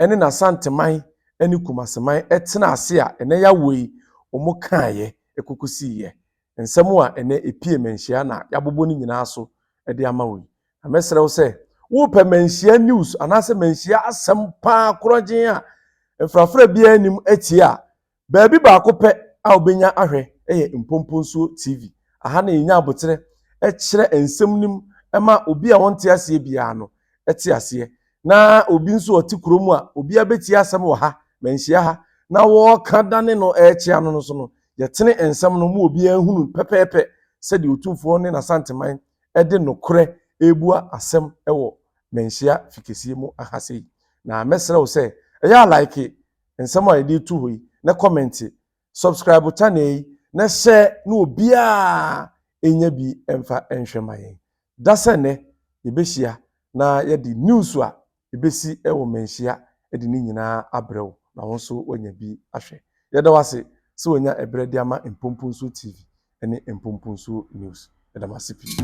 ɛne n'asanteman ɛne kumaseman ɛtena ase a ɛnɛ ya wei ɔmo kaayɛ ekokusiye nsɛm a ɛnɛ epie manhyia na yabobɔ ni nyinaa so ɛde ama wo na mesrɛw sɛ wo pɛ manhyia news anase manhyia asɛm pa korɔgyen a mfrafra bia anim atie a baabi baako pɛ a obenya ahwɛ ɛyɛ Mpomponso TV aha na yenya abotere ɛkyerɛ nsɛm nim ɛma obi a wonte aseɛ bia no ɛte aseɛ na obi nso ɔte kurom a obi abetie asɛm wɔ ha manhyia ha na wɔka dane no ɛkyea no so no yɛtene nsɛm no mu obi ahunu pɛpɛɛpɛ sɛ de otumfoɔ ne n'asanteman ɛde nokorɛ ebua asɛm ɛwɔ manhyia fikesie mu ahase na mesrɛ wo sɛ ɛyɛ like nsɛm a yɛde tu hɔ yi na comment subscribe channel yi na share na obi a enya bi ɛmfa ɛnhwɛ ma yɛn da sɛ ne yɛbɛhyia na yɛde news a yɛbɛsi ɛwɔ manhyia ɛde ne nyinaa abrɛw na wɔn nso wɔnya bi ahwɛ yɛda wase sɛ wɔnya ɛbrɛ de ama Mpomponso TV ɛne Mpomponso News yɛda mase pii